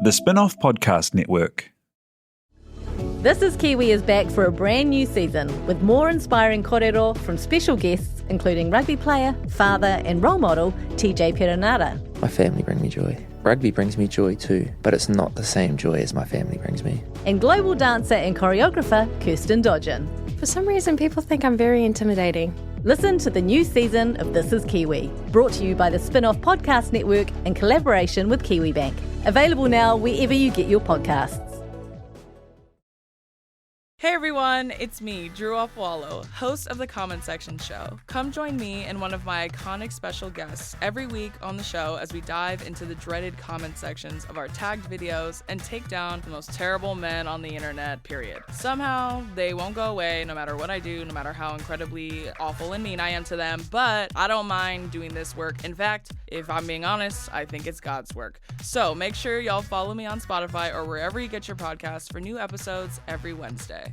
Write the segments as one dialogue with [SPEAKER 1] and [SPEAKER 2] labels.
[SPEAKER 1] The Spin-off Podcast Network.
[SPEAKER 2] This is Kiwi is back for a brand new season with more inspiring kōrero from special guests including rugby player, father and role model TJ Perenara.
[SPEAKER 3] My family bring me joy. Rugby brings me joy too, but it's not the same joy as my family brings me.
[SPEAKER 2] And global dancer and choreographer Kirsten Dodgen.
[SPEAKER 4] For some reason, people think I'm very intimidating.
[SPEAKER 2] Listen to the new season of This is Kiwi, brought to you by the Spin-off Podcast Network in collaboration with Kiwi Bank. Available now wherever you get your podcasts.
[SPEAKER 5] Hey everyone, it's me, Drew Opwalo, host of the Comment Section Show. Come join me and one of my iconic special guests every week on the show as we dive into the dreaded comment sections of our tagged videos and take down the most terrible men on the internet, period. Somehow, they won't go away no matter what I do, no matter how incredibly awful and mean I am to them, but I don't mind doing this work. In fact, if I'm being honest, I think it's God's work. So make sure y'all follow me on Spotify or wherever you get your podcasts for new episodes every Wednesday.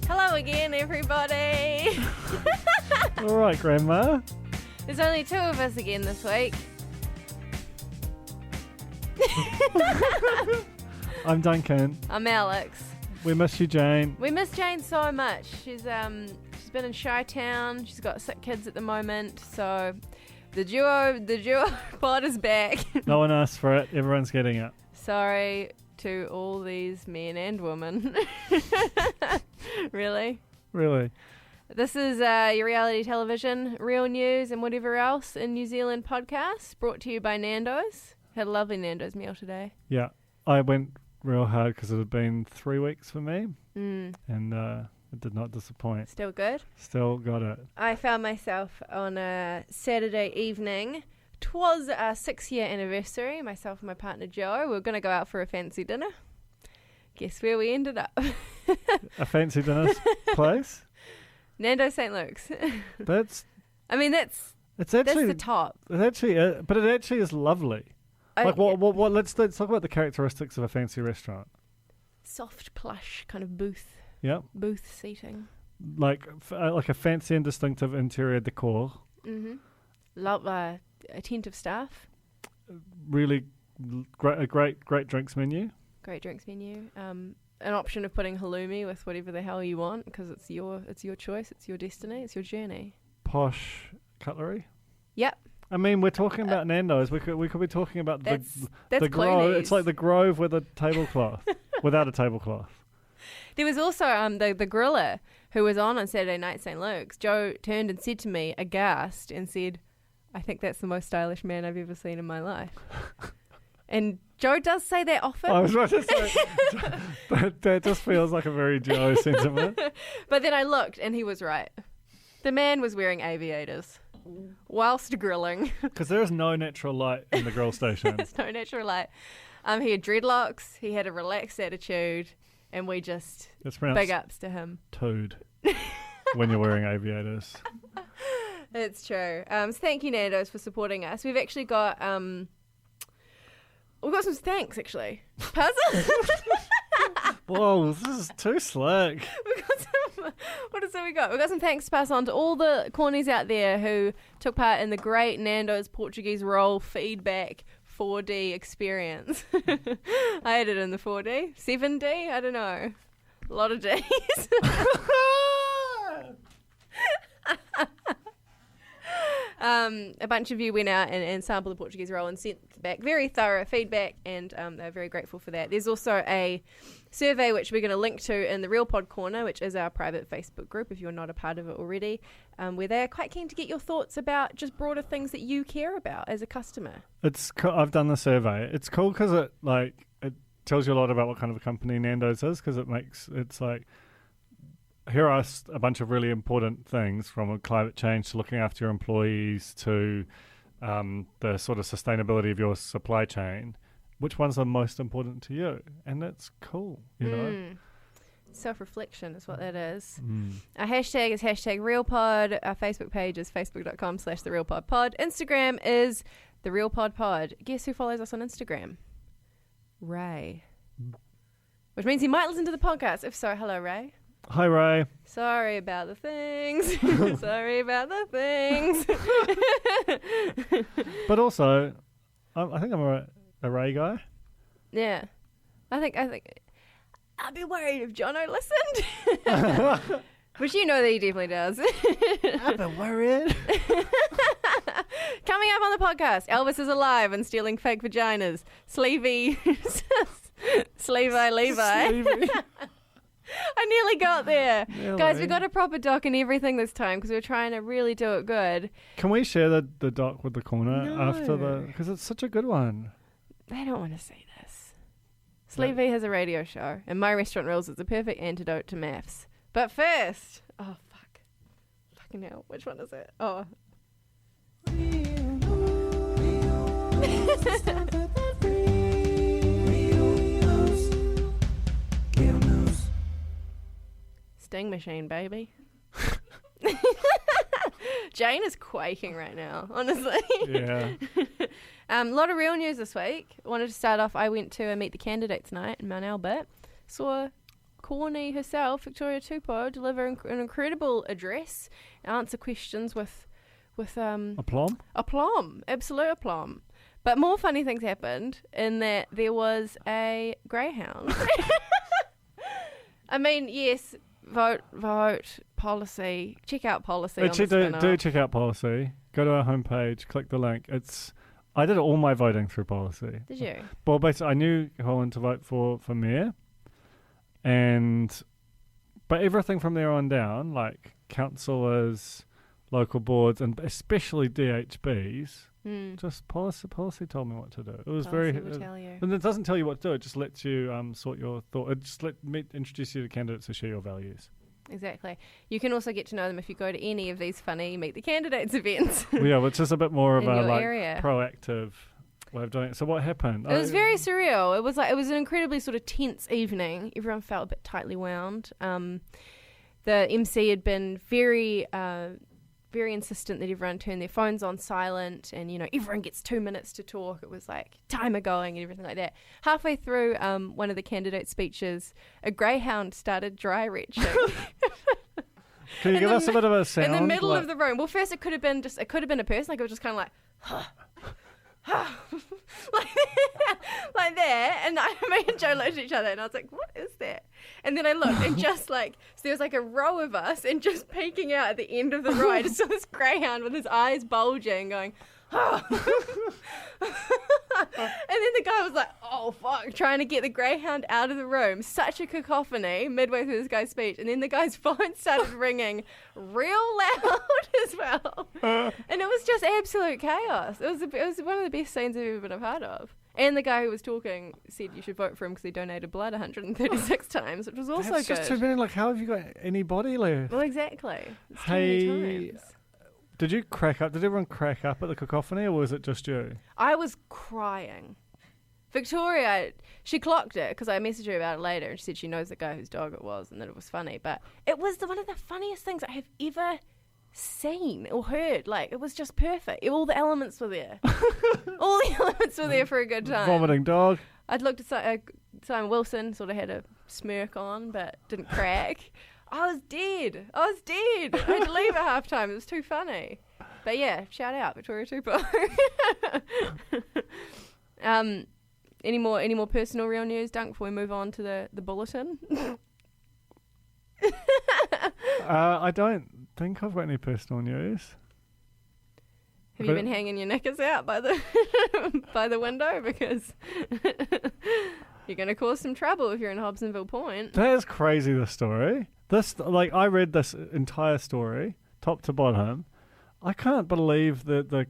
[SPEAKER 4] Hello again, everybody.
[SPEAKER 6] All right, Grandma.
[SPEAKER 4] There's only two of us again this week.
[SPEAKER 6] I'm Duncan.
[SPEAKER 4] I'm Alex.
[SPEAKER 6] We miss you, Jane.
[SPEAKER 4] We miss Jane so much. She's been in Chi-Town. She's got sick kids at the moment, so the duo pod is back.
[SPEAKER 6] No one asked for it. Everyone's getting it.
[SPEAKER 4] Sorry to all these men and women. Really? This is your reality television, real news and whatever else in New Zealand podcast, brought to you by Nando's. Had a lovely Nando's meal today.
[SPEAKER 6] Yeah, I went real hard because it had been 3 weeks for me,
[SPEAKER 4] and
[SPEAKER 6] it did not disappoint.
[SPEAKER 4] Still good?
[SPEAKER 6] Still got it.
[SPEAKER 4] I found myself on a Saturday evening. 'Twas our 6-year anniversary, myself and my partner Joe. We were going to go out for a fancy dinner. Guess where we ended up?
[SPEAKER 6] A fancy dinner place?
[SPEAKER 4] Nando's St. Luke's.
[SPEAKER 6] That's
[SPEAKER 4] That's the top.
[SPEAKER 6] It actually is lovely. Like what? Let's talk about the characteristics of a fancy restaurant.
[SPEAKER 4] Soft plush kind of booth.
[SPEAKER 6] Yep.
[SPEAKER 4] Booth seating.
[SPEAKER 6] Like a fancy and distinctive interior decor.
[SPEAKER 4] Mm-hmm. Love attentive staff.
[SPEAKER 6] Really great drinks menu.
[SPEAKER 4] Great drinks menu. An option of putting halloumi with whatever the hell you want because it's your choice, it's your destiny, it's your journey.
[SPEAKER 6] Posh cutlery.
[SPEAKER 4] Yep.
[SPEAKER 6] I mean, we're talking about Nando's. We could be talking about the Grove.
[SPEAKER 4] Clooney's.
[SPEAKER 6] It's like the Grove with a tablecloth, without a tablecloth.
[SPEAKER 4] There was also the griller who was on Saturday night, St. Luke's. Joe turned and said to me, aghast, and said, "I think that's the most stylish man I've ever seen in my life." And Joe does say that often.
[SPEAKER 6] I was about to say, that just feels like a very Joe sentiment.
[SPEAKER 4] But then I looked and he was right. The man was wearing aviators whilst grilling.
[SPEAKER 6] Because there is no natural light in the grill station.
[SPEAKER 4] There's no natural light. He had dreadlocks, he had a relaxed attitude, and we just big ups to him.
[SPEAKER 6] Toad when you're wearing aviators.
[SPEAKER 4] It's true. So thank you, Nando's, for supporting us. We've actually got we've got some thanks, actually.
[SPEAKER 6] Whoa, this is too slick.
[SPEAKER 4] What else have we got? We've got some thanks to pass on to all the cornies out there who took part in the great Nando's Portuguese roll feedback 4D experience. I had it in the 4D. 7D? I don't know. A lot of Ds. A bunch of you went out and sampled the Portuguese roll and sent back very thorough feedback, and they're very grateful for that. There's also a survey which we're going to link to in the Real Pod Corner, which is our private Facebook group if you're not a part of it already, where they're quite keen to get your thoughts about just broader things that you care about as a customer.
[SPEAKER 6] I've done the survey. It's cool because it tells you a lot about what kind of a company Nando's is, because it's like, here are a bunch of really important things, from climate change to looking after your employees to the sort of sustainability of your supply chain. Which ones are most important to you? And that's cool, you know.
[SPEAKER 4] Self-reflection is what that is. Our hashtag is #RealPod. Our Facebook page is facebook.com/TheRealPodPod. Instagram is TheRealPodPod. Guess who follows us on Instagram? Ray. Which means he might listen to the podcast. If so, hello, Ray.
[SPEAKER 6] Hi, Ray.
[SPEAKER 4] Sorry about the things. Sorry about the things.
[SPEAKER 6] But also, I think I'm a Ray guy.
[SPEAKER 4] Yeah. I think I'd be worried if Jono listened. Which you know that he definitely does.
[SPEAKER 6] I've been worried.
[SPEAKER 4] Coming up on the podcast, Elvis is alive and stealing fake vaginas. Sleevy Levi. I nearly got there.
[SPEAKER 6] Really?
[SPEAKER 4] Guys, we got a proper doc and everything this time because we were trying to really do it good.
[SPEAKER 6] Can we share the doc with the corner
[SPEAKER 4] No.
[SPEAKER 6] after because it's such a good one.
[SPEAKER 4] They don't want to see this. Sleevy has a radio show, and My Restaurant Rules is a perfect antidote to maths. But first, oh fuck. Fucking hell, which one is it? Oh. Sting machine, baby. Jane is quaking right now, honestly.
[SPEAKER 6] Yeah.
[SPEAKER 4] A lot of real news this week. Wanted to start off, I went to a Meet the Candidates night in Mount Albert. Saw Corny herself, Victoria Tupou, deliver an incredible address, answer questions with
[SPEAKER 6] Aplomb?
[SPEAKER 4] aplomb, absolute aplomb. But more funny things happened in that there was a greyhound. I mean, yes, vote, policy, check out policy.
[SPEAKER 6] Actually, do check out policy. Go to our homepage, click the link. I did all my voting through policy.
[SPEAKER 4] Did you?
[SPEAKER 6] Well, basically, I knew Holland to vote for mayor, but everything from there on down, like councillors, local boards, and especially DHBs, just policy told me what to do. It was
[SPEAKER 4] Policy will tell you.
[SPEAKER 6] and it doesn't tell you what to do. It just lets you sort your thought. It just introduce you to candidates who share your values.
[SPEAKER 4] Exactly. You can also get to know them if you go to any of these funny Meet the Candidates events.
[SPEAKER 6] Yeah, which is a bit more of
[SPEAKER 4] In
[SPEAKER 6] a
[SPEAKER 4] your
[SPEAKER 6] like
[SPEAKER 4] area.
[SPEAKER 6] proactive way of doing it. So what happened?
[SPEAKER 4] It was very surreal. It was an incredibly sort of tense evening. Everyone felt a bit tightly wound. The MC had been very insistent that everyone turn their phones on silent, and everyone gets 2 minutes to talk. It was like timer going and everything like that. Halfway through one of the candidate speeches, a greyhound started dry retching.
[SPEAKER 6] Can you give us a bit of a sound?
[SPEAKER 4] In the middle of the room. Well, first it could have been a person. Like it was just kind of like, like that, and me and Joe looked at each other, and I was like, "What is that?" And then I looked, and just like so there was like a row of us, and just peeking out at the end of the row, I just saw this greyhound with his eyes bulging, going, "Oh!" And then the guy was like, "Oh fuck!" trying to get the greyhound out of the room. Such a cacophony midway through this guy's speech, and then the guy's phone started ringing real loud as well, and it was just absolute chaos. It was one of the best scenes I've ever been a part of. And the guy who was talking said you should vote for him because he donated blood 136 times, which was also
[SPEAKER 6] That's
[SPEAKER 4] good.
[SPEAKER 6] just too many. Like, how have you got any body left?
[SPEAKER 4] Well, exactly. It's too many times.
[SPEAKER 6] Did you crack up? Did everyone crack up at the cacophony, or was it just you?
[SPEAKER 4] I was crying. Victoria, she clocked it because I messaged her about it later, and she said she knows the guy whose dog it was and that it was funny. But it was one of the funniest things I have ever seen or heard. Like, it was just perfect. All the elements were there. All the elements were there for a good time.
[SPEAKER 6] Vomiting dog.
[SPEAKER 4] I'd looked at Simon Wilson, sort of had a smirk on, but didn't crack. I was dead. I had to leave at halftime. It was too funny. But yeah, shout out Victoria Tupou. Any more personal real news, Dunk, before we move on to the bulletin?
[SPEAKER 6] I don't think I've got any personal news.
[SPEAKER 4] Have you been hanging your knickers out by the by the window? Because you're going to cause some trouble if you're in Hobsonville Point.
[SPEAKER 6] That is crazy, the story. I read this entire story, top to bottom. I can't believe that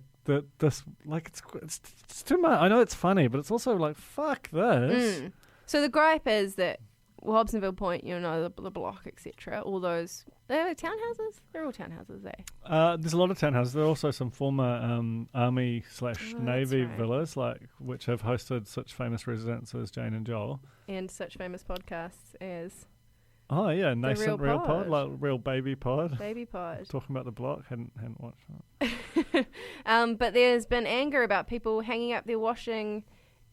[SPEAKER 6] this, like, it's too much. I know it's funny, but it's also like, fuck this.
[SPEAKER 4] So the gripe is that Hobsonville Point, the block, etc. All those, they're townhouses. They're all townhouses, eh?
[SPEAKER 6] There's a lot of townhouses. There are also some former Army/Navy
[SPEAKER 4] right.
[SPEAKER 6] villas, which have hosted such famous residents as Jane and Joel,
[SPEAKER 4] and such famous podcasts as
[SPEAKER 6] Oh yeah, nascent
[SPEAKER 4] Real
[SPEAKER 6] real pod,
[SPEAKER 4] Pod.
[SPEAKER 6] like Real Baby Pod.
[SPEAKER 4] Baby Pod.
[SPEAKER 6] Talking about the block, hadn't watched that.
[SPEAKER 4] But there's been anger about people hanging up their washing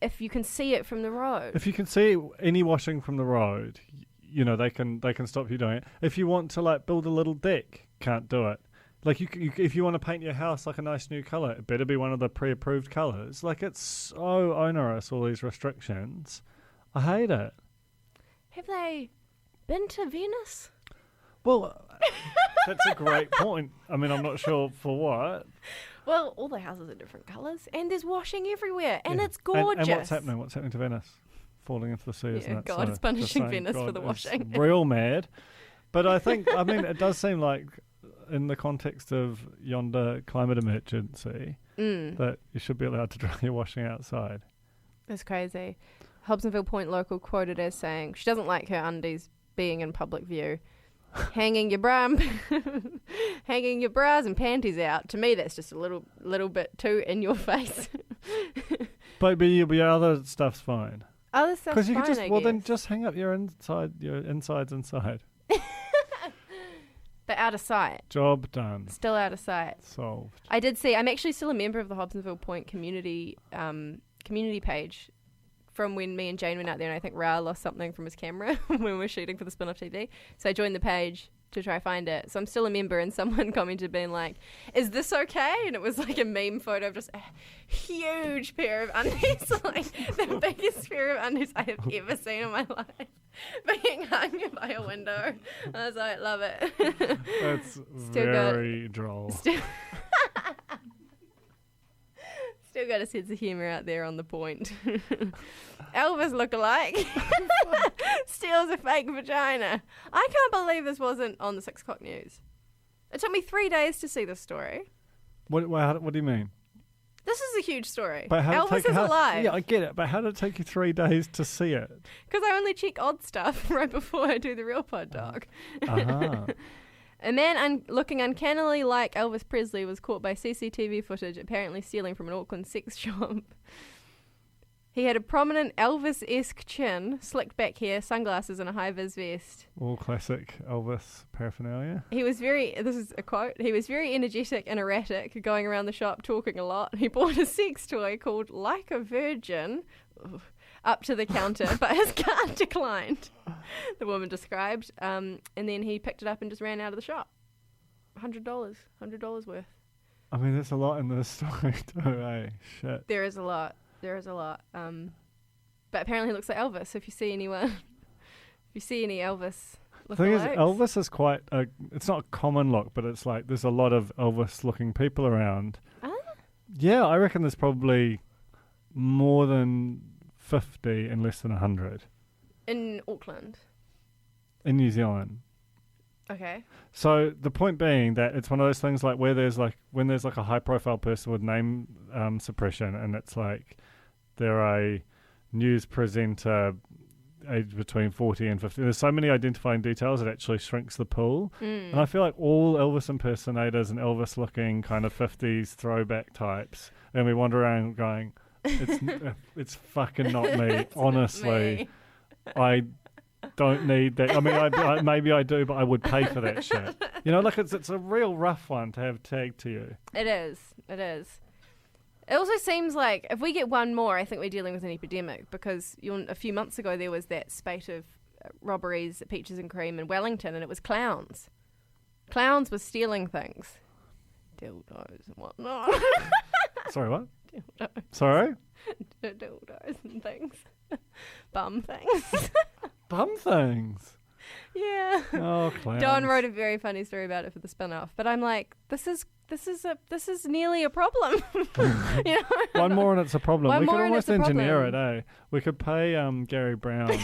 [SPEAKER 4] if you can see it from the road.
[SPEAKER 6] If you can see any washing from the road, you know, they can stop you doing it. If you want to like build a little deck, can't do it. Like you if you want to paint your house like a nice new color, it better be one of the pre-approved colors. Like it's so onerous, all these restrictions. I hate it.
[SPEAKER 4] Have they been to Venice?
[SPEAKER 6] Well, that's a great point. I mean, I'm not sure for what.
[SPEAKER 4] Well, all the houses are different colours, and there's washing everywhere, and
[SPEAKER 6] Yeah.
[SPEAKER 4] it's gorgeous.
[SPEAKER 6] And what's happening? What's happening to Venice? Falling into the sea, isn't it?
[SPEAKER 4] God
[SPEAKER 6] So
[SPEAKER 4] is punishing
[SPEAKER 6] just saying,
[SPEAKER 4] Venice for
[SPEAKER 6] God
[SPEAKER 4] the
[SPEAKER 6] is
[SPEAKER 4] washing.
[SPEAKER 6] real mad. But I think, I mean, it does seem like, in the context of yonder climate emergency, that you should be allowed to dry your washing outside.
[SPEAKER 4] It's crazy. Hobsonville Point local quoted as saying she doesn't like her undies being in public view. hanging your bras and panties out. To me, that's just a little bit too in your face.
[SPEAKER 6] But your other stuff's fine.
[SPEAKER 4] Other stuff's
[SPEAKER 6] Because you
[SPEAKER 4] fine,
[SPEAKER 6] could just,
[SPEAKER 4] I
[SPEAKER 6] well,
[SPEAKER 4] guess.
[SPEAKER 6] then just hang up your insides inside.
[SPEAKER 4] But out of sight.
[SPEAKER 6] Job done.
[SPEAKER 4] Still out of sight.
[SPEAKER 6] Solved.
[SPEAKER 4] I did see. I'm actually still a member of the Hobsonville Point community page from when me and Jane went out there, and I think Ra lost something from his camera when we were shooting for the spin-off TV. So I joined the page to try find it. So I'm still a member, and someone commented being like, "Is this okay?" And it was like a meme photo of just a huge pair of undies, like the biggest pair of undies I have ever seen in my life, being hung by a window. I was like, love it.
[SPEAKER 6] That's
[SPEAKER 4] Still
[SPEAKER 6] very droll.
[SPEAKER 4] Still got a sense of humour out there on the point. Elvis lookalike steals a fake vagina. I can't believe this wasn't on the 6 o'clock news. It took me 3 days to see this story.
[SPEAKER 6] What do you mean?
[SPEAKER 4] This is a huge story.
[SPEAKER 6] But
[SPEAKER 4] Elvis is alive.
[SPEAKER 6] Yeah, I get it. But how did it take you 3 days to see it?
[SPEAKER 4] Because I only check odd stuff right before I do the real pod dog.
[SPEAKER 6] Uh-huh.
[SPEAKER 4] A man looking uncannily like Elvis Presley was caught by CCTV footage apparently stealing from an Auckland sex shop. He had a prominent Elvis-esque chin, slicked back hair, sunglasses and a high-vis vest.
[SPEAKER 6] All classic Elvis paraphernalia.
[SPEAKER 4] He was this is a quote, he was very energetic and erratic, going around the shop talking a lot. He bought a sex toy called Like a Virgin up to the counter, but his card declined, the woman described. And then he picked it up and just ran out of the shop. $100 worth.
[SPEAKER 6] I mean, there's a lot in this story too, eh? Shit.
[SPEAKER 4] There is a lot. But apparently he looks like Elvis. So if you see any Elvis
[SPEAKER 6] The thing is,
[SPEAKER 4] lookalikes.
[SPEAKER 6] Elvis is quite it's not a common look, but it's like there's a lot of Elvis-looking people around. Yeah, I reckon there's probably more than 50 and less than 100.
[SPEAKER 4] In Auckland.
[SPEAKER 6] In New Zealand.
[SPEAKER 4] Okay.
[SPEAKER 6] So the point being that it's one of those things like where there's like when there's like a high profile person with name suppression, and it's like they're a news presenter aged between 40 and 50. There's so many identifying details it actually shrinks the pool. And I feel like all Elvis impersonators and Elvis looking kind of 50s throwback types, and we wander around going, it's fucking not me.
[SPEAKER 4] It's
[SPEAKER 6] honestly,
[SPEAKER 4] not me.
[SPEAKER 6] I don't need that. I mean, I maybe I do, but I would pay for that shit. You know, like it's a real rough one to have tagged to you.
[SPEAKER 4] It is. It also seems like if we get one more, I think we're dealing with an epidemic, because a few months ago there was that spate of robberies at Peaches and Cream in Wellington, and it was clowns. Clowns were stealing things. Dildos and whatnot.
[SPEAKER 6] Sorry, what?
[SPEAKER 4] Dildos.
[SPEAKER 6] Sorry?
[SPEAKER 4] Dildos and things. Bum things.
[SPEAKER 6] Bum things.
[SPEAKER 4] Yeah.
[SPEAKER 6] Oh, clowns.
[SPEAKER 4] Don wrote a very funny story about it for the spin-off, but I'm like, this is nearly a problem. You know?
[SPEAKER 6] One more and it's a problem.
[SPEAKER 4] One
[SPEAKER 6] We could
[SPEAKER 4] more and
[SPEAKER 6] almost
[SPEAKER 4] it's a
[SPEAKER 6] engineer it,
[SPEAKER 4] problem.
[SPEAKER 6] eh? We could pay Gary Brown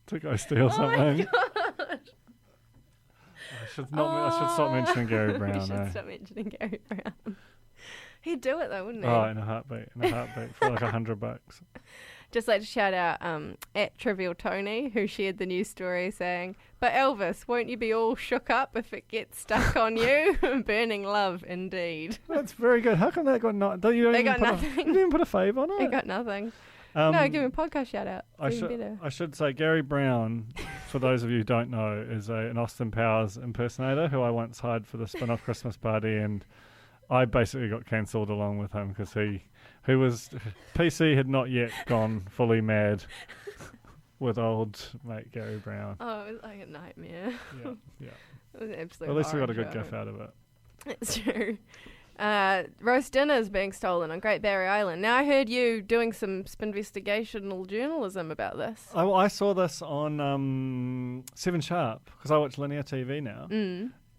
[SPEAKER 6] to go steal something. I should stop mentioning Gary Brown.
[SPEAKER 4] We should stop mentioning Gary Brown. He'd do it though, wouldn't he?
[SPEAKER 6] Oh, in a heartbeat for like $100.
[SPEAKER 4] Just like to shout out at Trivial Tony, who shared the news story saying, "But Elvis, won't you be all shook up if it gets stuck on you? Burning love, indeed."
[SPEAKER 6] That's very good. How come that got not?
[SPEAKER 4] They got nothing.
[SPEAKER 6] You didn't even put a fave on it.
[SPEAKER 4] They got nothing. No, give him a podcast shout out. It's even better.
[SPEAKER 6] I should say Gary Brown, for those of you who don't know, is an Austin Powers impersonator who I once hired for the spin-off Christmas party, and I basically got cancelled along with him because PC had not yet gone fully mad. with old mate Gary Brown.
[SPEAKER 4] Oh, it was like a nightmare.
[SPEAKER 6] Yeah.
[SPEAKER 4] It was an absolute
[SPEAKER 6] At least we got a
[SPEAKER 4] horror
[SPEAKER 6] good
[SPEAKER 4] show.
[SPEAKER 6] gif out of it.
[SPEAKER 4] It's true. Roast dinner is being stolen on Great Barrier Island. Now, I heard you doing some investigational journalism about this.
[SPEAKER 6] I saw this on 7 Sharp because I watch linear TV now.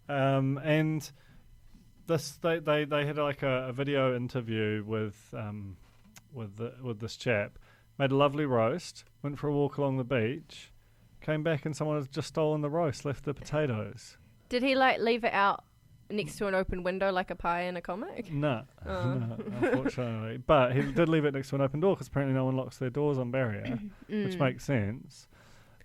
[SPEAKER 6] And this they had like a video interview with this chap, made a lovely roast, went for a walk along the beach, came back and someone had just stolen the roast, left the potatoes.
[SPEAKER 4] Did he like leave it out next to an open window like a pie in a comic?
[SPEAKER 6] No, unfortunately. But he did leave it next to an open door because apparently no one locks their doors on Barrier, which makes sense.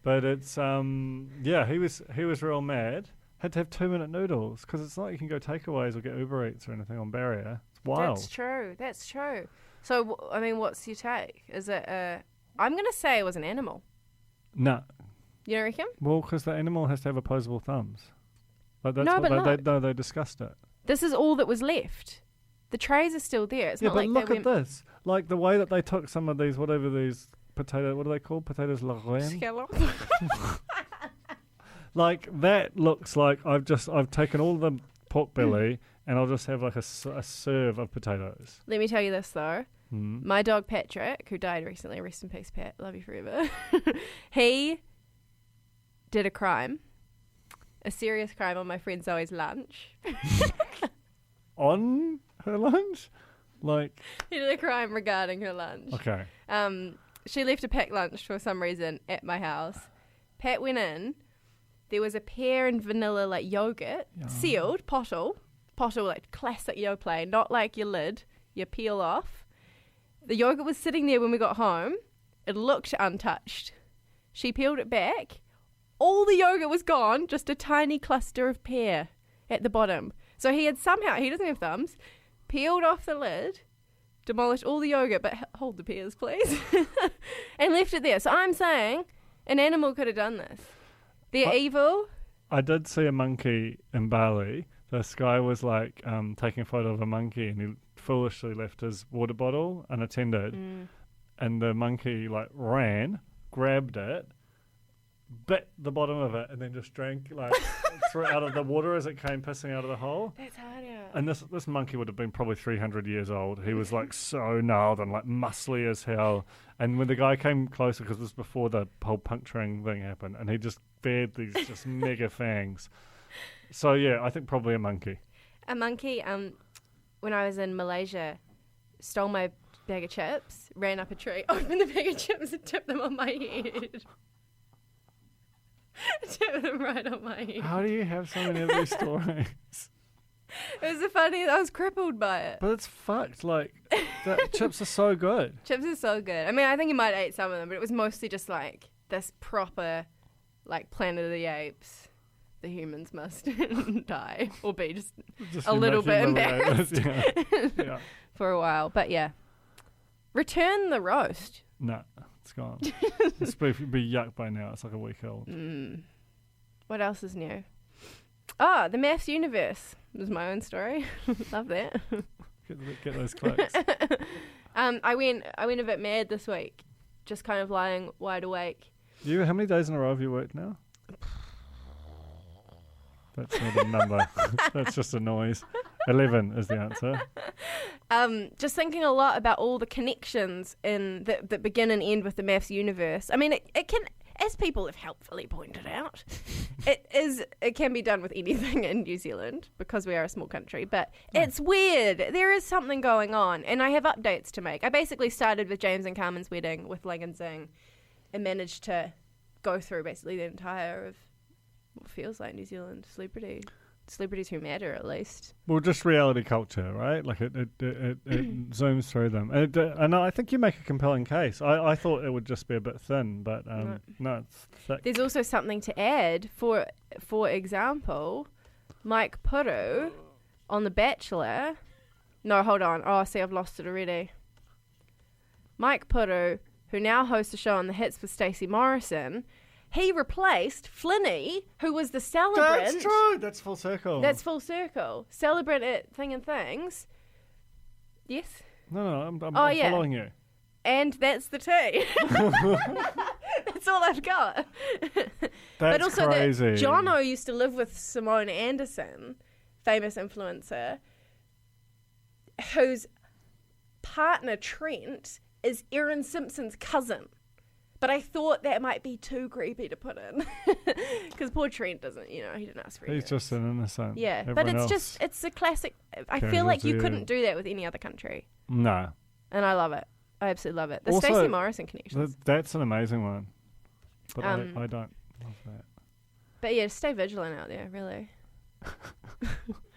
[SPEAKER 6] But it's he was real mad. Had to have 2-minute noodles because it's not like you can go takeaways or get Uber Eats or anything on Barrier. It's wild.
[SPEAKER 4] That's true. So, I mean, what's your take? Is it I'm going to say it was an animal.
[SPEAKER 6] No.
[SPEAKER 4] You don't reckon?
[SPEAKER 6] Well, because the animal has to have opposable thumbs. Like that's
[SPEAKER 4] No,
[SPEAKER 6] what
[SPEAKER 4] but
[SPEAKER 6] they discussed it.
[SPEAKER 4] This is all that was left. The trays are still there. It's
[SPEAKER 6] Yeah,
[SPEAKER 4] not
[SPEAKER 6] but
[SPEAKER 4] like
[SPEAKER 6] look
[SPEAKER 4] they
[SPEAKER 6] at
[SPEAKER 4] went
[SPEAKER 6] this. Like the way that they took some of these, whatever these potato, what are they called? Potatoes la reine?
[SPEAKER 4] scallop.
[SPEAKER 6] Like that looks like I've taken all the pork belly and I'll just have like a serve of potatoes.
[SPEAKER 4] Let me tell you this though. My dog Patrick, who died recently, rest in peace, Pat, love you forever. He did a crime, a serious crime on my friend Zoe's lunch.
[SPEAKER 6] On her lunch? Like
[SPEAKER 4] He did a crime regarding her lunch.
[SPEAKER 6] okay.
[SPEAKER 4] She left a packed lunch for some reason at my house. Pat went in. There was a pear and vanilla like yogurt, sealed, pottle like classic Yoplait, not like your lid, you peel off. The yogurt was sitting there when we got home. It looked untouched. She peeled it back. All the yogurt was gone, just a tiny cluster of pear at the bottom. So he doesn't have thumbs, peeled off the lid, demolished all the yogurt, but hold the pears, please, and left it there. So I'm saying an animal could have done this. They're evil.
[SPEAKER 6] I did see a monkey in Bali. This guy was like taking a photo of a monkey and he foolishly left his water bottle unattended. And the monkey like ran, grabbed it, bit the bottom of it, and then just drank like threw it out of the water as it came pissing out of the hole.
[SPEAKER 4] That's hard, yeah.
[SPEAKER 6] And this monkey would have been probably 300 years old. He was like so gnarled and like muscly as hell. And when the guy came closer, because this was before the whole puncturing thing happened, and he just bared these just mega fangs. So yeah, I think probably a monkey.
[SPEAKER 4] A monkey, when I was in Malaysia, stole my bag of chips, ran up a tree, opened the bag of chips and tipped them on my head. Tipped them right on my head.
[SPEAKER 6] How do you have so many of these stories?
[SPEAKER 4] It was the funniest. I was crippled by it.
[SPEAKER 6] But it's fucked. Like, chips are so good.
[SPEAKER 4] Chips are so good. I mean, I think he might have ate some of them, but it was mostly just like this proper, like Planet of the Apes. The humans must die or be just a little bit embarrassed
[SPEAKER 6] Yeah.
[SPEAKER 4] for a while. But yeah, return the roast.
[SPEAKER 6] No, it's gone. It's be yuck by now. It's like a week old.
[SPEAKER 4] What else is new? Oh, the maths universe. This is my own story. Love that.
[SPEAKER 6] Get those clicks.
[SPEAKER 4] I went a bit mad this week, just kind of lying wide awake.
[SPEAKER 6] How many days in a row have you worked now? That's not a number. That's just a noise. 11 is the answer.
[SPEAKER 4] Just thinking a lot about all the connections in that begin and end with the maths universe. I mean, it can, as people have helpfully pointed out, it can be done with anything in New Zealand because we are a small country, but it's weird. There is something going on, and I have updates to make. I basically started with James and Carmen's wedding with Ling and Zing and managed to go through basically the entire of what feels like New Zealand celebrities who matter, at least. Well, just reality culture, right? Like it zooms through them, and I think you make a compelling case. I thought it would just be a bit thin, but no, it's thick. There's also something to add. For example, Mike Puru on The Bachelor. No, hold on. Oh, see, I've lost it already. Mike Puru, who now hosts a show on The Hits with Stacey Morrison. He replaced Flinny, who was the celebrant.
[SPEAKER 6] That's true. That's full circle.
[SPEAKER 4] Celebrant at Thing and Things. Yes?
[SPEAKER 6] No, I'm following you.
[SPEAKER 4] And that's the tea. That's all I've got.
[SPEAKER 6] That's
[SPEAKER 4] But also
[SPEAKER 6] crazy.
[SPEAKER 4] that Jono used to live with Simone Anderson, famous influencer, whose partner Trent is Erin Simpson's cousin. But I thought that might be too creepy to put in. Because poor Trent doesn't, he didn't ask for it.
[SPEAKER 6] He's just an innocent.
[SPEAKER 4] Yeah, but
[SPEAKER 6] Everyone
[SPEAKER 4] it's a classic. I
[SPEAKER 6] Turns
[SPEAKER 4] feel like you
[SPEAKER 6] into-
[SPEAKER 4] couldn't do that with any other country.
[SPEAKER 6] No.
[SPEAKER 4] And I love it. I absolutely love it. The
[SPEAKER 6] Also,
[SPEAKER 4] Stacey Morrison connections.
[SPEAKER 6] That's an amazing one. But I don't love that.
[SPEAKER 4] But yeah, stay vigilant out there, really.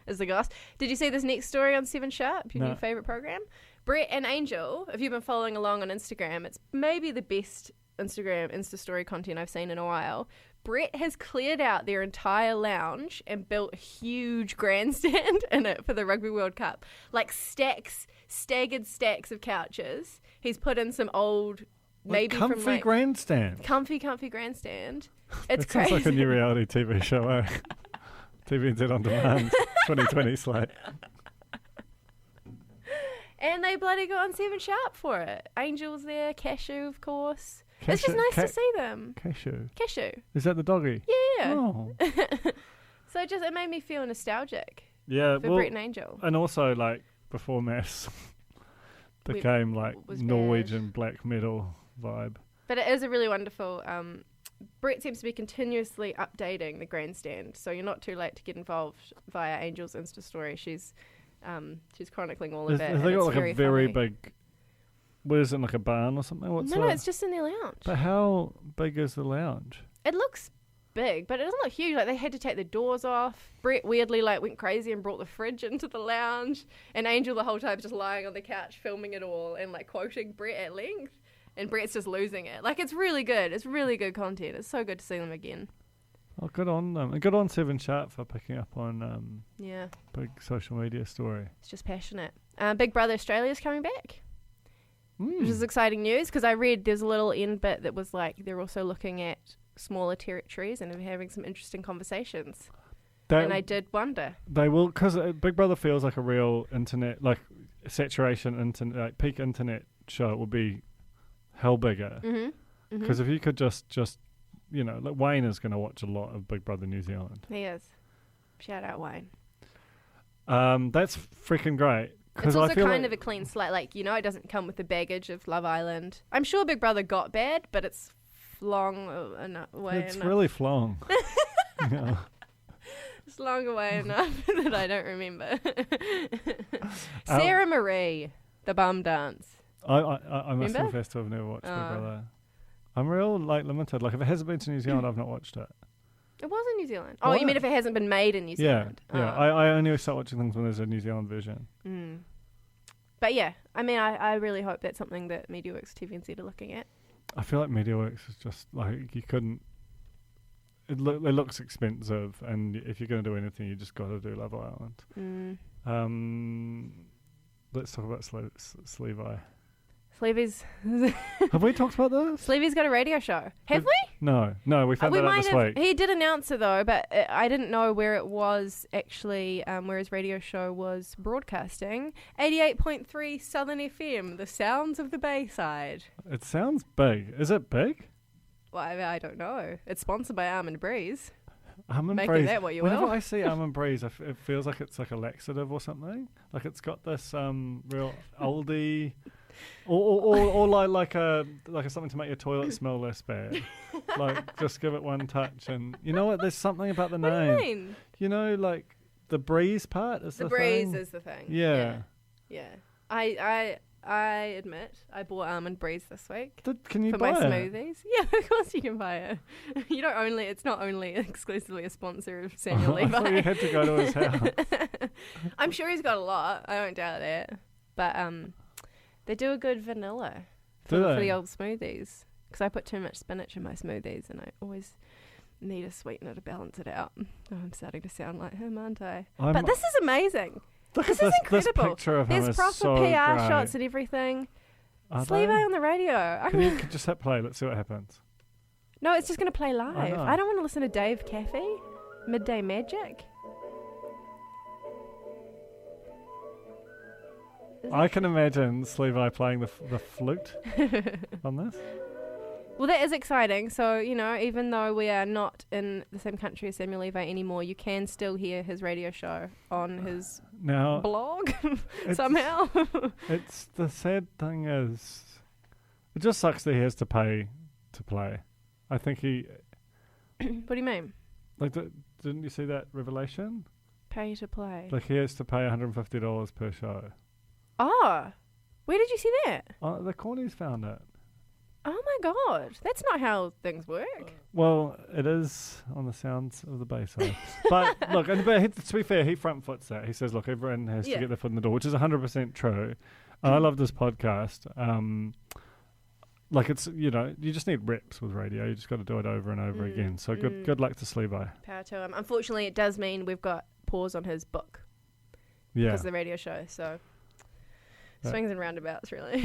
[SPEAKER 4] Is the goss. Did you see this next story on 7 Sharp, your new favourite program? Brett and Angel, if you've been following along on Instagram, it's maybe the best Insta story content I've seen in a while. Brett has cleared out their entire lounge and built a huge grandstand in it for the Rugby World Cup. Like staggered stacks of couches. He's put in some old, maybe
[SPEAKER 6] comfy
[SPEAKER 4] from
[SPEAKER 6] grandstand.
[SPEAKER 4] Comfy grandstand. It's
[SPEAKER 6] It
[SPEAKER 4] crazy.
[SPEAKER 6] sounds like a new reality TV show, eh? TVNZ On Demand, 2020 slate.
[SPEAKER 4] And they bloody got on 7 Sharp for it. Angel's there, Cashew, of course. It's just nice to see them.
[SPEAKER 6] Cashew.
[SPEAKER 4] Cashew.
[SPEAKER 6] Is that the doggy?
[SPEAKER 4] Yeah.
[SPEAKER 6] Oh.
[SPEAKER 4] So it made me feel nostalgic
[SPEAKER 6] Yeah,
[SPEAKER 4] for Brett and Angel.
[SPEAKER 6] and also, like, before MAFS became, like,
[SPEAKER 4] was
[SPEAKER 6] Norwegian black metal vibe.
[SPEAKER 4] But it is a really wonderful... Brett seems to be continuously updating the grandstand, so you're not too late to get involved via Angel's Insta story. She's chronicling all of it.
[SPEAKER 6] Have they got, like, a very big... What is it, like a barn or something?
[SPEAKER 4] No, it's just in their lounge.
[SPEAKER 6] But how big is the lounge?
[SPEAKER 4] It looks big, but it doesn't look huge. Like, they had to take the doors off. Brett weirdly, went crazy and brought the fridge into the lounge. And Angel the whole time just lying on the couch filming it all and, quoting Brett at length. And Brett's just losing it. It's really good. It's really good content. It's so good to see them again.
[SPEAKER 6] Oh, good on them. And good on 7 Sharp for picking up on
[SPEAKER 4] Yeah.
[SPEAKER 6] big social media story.
[SPEAKER 4] It's just passionate. Big Brother Australia's coming back. Which is exciting news because I read there's a little end bit that was they're also looking at smaller territories and having some interesting conversations. And I did wonder.
[SPEAKER 6] They will, because Big Brother feels like a real internet, saturation internet, peak internet show. It would be hell bigger. Because if you could just Wayne is going to watch a lot of Big Brother New Zealand.
[SPEAKER 4] He is. Shout out Wayne.
[SPEAKER 6] That's freaking great.
[SPEAKER 4] It's also
[SPEAKER 6] I feel
[SPEAKER 4] kind of a clean slate. It doesn't come with the baggage of Love Island. I'm sure Big Brother got bad, but it's long away
[SPEAKER 6] It's
[SPEAKER 4] enough.
[SPEAKER 6] really flong. Yeah.
[SPEAKER 4] It's long away enough that I don't remember. Sarah Marie, the bum dance.
[SPEAKER 6] I must
[SPEAKER 4] Remember?
[SPEAKER 6] confess to have never watched Big Brother. I'm real limited. If it hasn't been to New Zealand, I've not watched it.
[SPEAKER 4] It was in New Zealand. Oh,
[SPEAKER 6] What?
[SPEAKER 4] you mean if it hasn't been made in New Zealand?
[SPEAKER 6] Yeah. I only start watching things when there's a New Zealand version.
[SPEAKER 4] But yeah, I really hope that's something that MediaWorks TVNZ are looking at.
[SPEAKER 6] I feel like MediaWorks is just you couldn't. It looks expensive, and if you're going to do anything, you just got to do Love Island. Let's talk about Levi.
[SPEAKER 4] Sleevy's
[SPEAKER 6] Have we talked about this?
[SPEAKER 4] Sleevy's got a radio show. Have we?
[SPEAKER 6] No, we found that out this week.
[SPEAKER 4] He did announce it though, but I didn't know where it was actually, where his radio show was broadcasting. 88.3 Southern FM, the sounds of the Bayside.
[SPEAKER 6] It sounds big. Is it big?
[SPEAKER 4] Well, I don't know. It's sponsored by Almond Breeze.
[SPEAKER 6] Almond
[SPEAKER 4] Make
[SPEAKER 6] Breeze.
[SPEAKER 4] of that what you
[SPEAKER 6] Whenever
[SPEAKER 4] will.
[SPEAKER 6] I see Almond Breeze, it feels like it's like a laxative or something. Like it's got this real oldie, or like a something to make your toilet smell less bad. Just give it one touch, and you know what? There's something about the name.
[SPEAKER 4] What do you mean?
[SPEAKER 6] You know, the breeze part is the
[SPEAKER 4] breeze
[SPEAKER 6] thing.
[SPEAKER 4] is the thing.
[SPEAKER 6] Yeah.
[SPEAKER 4] I admit I bought Almond Breeze this week.
[SPEAKER 6] Can you
[SPEAKER 4] for
[SPEAKER 6] buy
[SPEAKER 4] my
[SPEAKER 6] it?
[SPEAKER 4] smoothies. Yeah, of course you can buy it. It's not only exclusively a sponsor of Samuel Levi.
[SPEAKER 6] I thought you had to go to his house.
[SPEAKER 4] I'm sure he's got a lot. I don't doubt that. But they do a good vanilla for the old smoothies. Because I put too much spinach in my smoothies and I always need a sweetener to balance it out. Oh, I'm starting to sound like him, aren't I? But this is amazing.
[SPEAKER 6] Look
[SPEAKER 4] This
[SPEAKER 6] at
[SPEAKER 4] is incredible.
[SPEAKER 6] This picture of him
[SPEAKER 4] There's
[SPEAKER 6] is
[SPEAKER 4] proper
[SPEAKER 6] so
[SPEAKER 4] PR
[SPEAKER 6] great.
[SPEAKER 4] shots and everything.
[SPEAKER 6] Are
[SPEAKER 4] Levi
[SPEAKER 6] they?
[SPEAKER 4] on the radio.
[SPEAKER 6] Can you just hit play? Let's see what happens.
[SPEAKER 4] No, it's just going to play live.
[SPEAKER 6] know.
[SPEAKER 4] I don't want to listen to Dave Caffey. Midday Magic.
[SPEAKER 6] I can imagine Levi playing the flute on this.
[SPEAKER 4] Well, that is exciting. So, even though we are not in the same country as Samuel Levi anymore, you can still hear his radio show on his blog somehow.
[SPEAKER 6] It's the sad thing is, it just sucks that he has to pay to play. I think he...
[SPEAKER 4] What do you mean?
[SPEAKER 6] Like, didn't you see that revelation?
[SPEAKER 4] Pay to play.
[SPEAKER 6] Like, he has to pay $150 per show.
[SPEAKER 4] Oh, where did you see that?
[SPEAKER 6] Oh, the Crannies found it.
[SPEAKER 4] Oh my god, that's not how things work.
[SPEAKER 6] Well, it is on the sounds of the Bayside. But look, to be fair, he front foots that. He says, look, everyone has to get their foot in the door, which is 100% true. I love this podcast. Like, it's, you just need reps with radio. You just got to do it over and over again. So good luck to Levi.
[SPEAKER 4] Power to him. Unfortunately, it does mean we've got pause on his book.
[SPEAKER 6] Yeah.
[SPEAKER 4] Because of the radio show, so swings and roundabouts, really.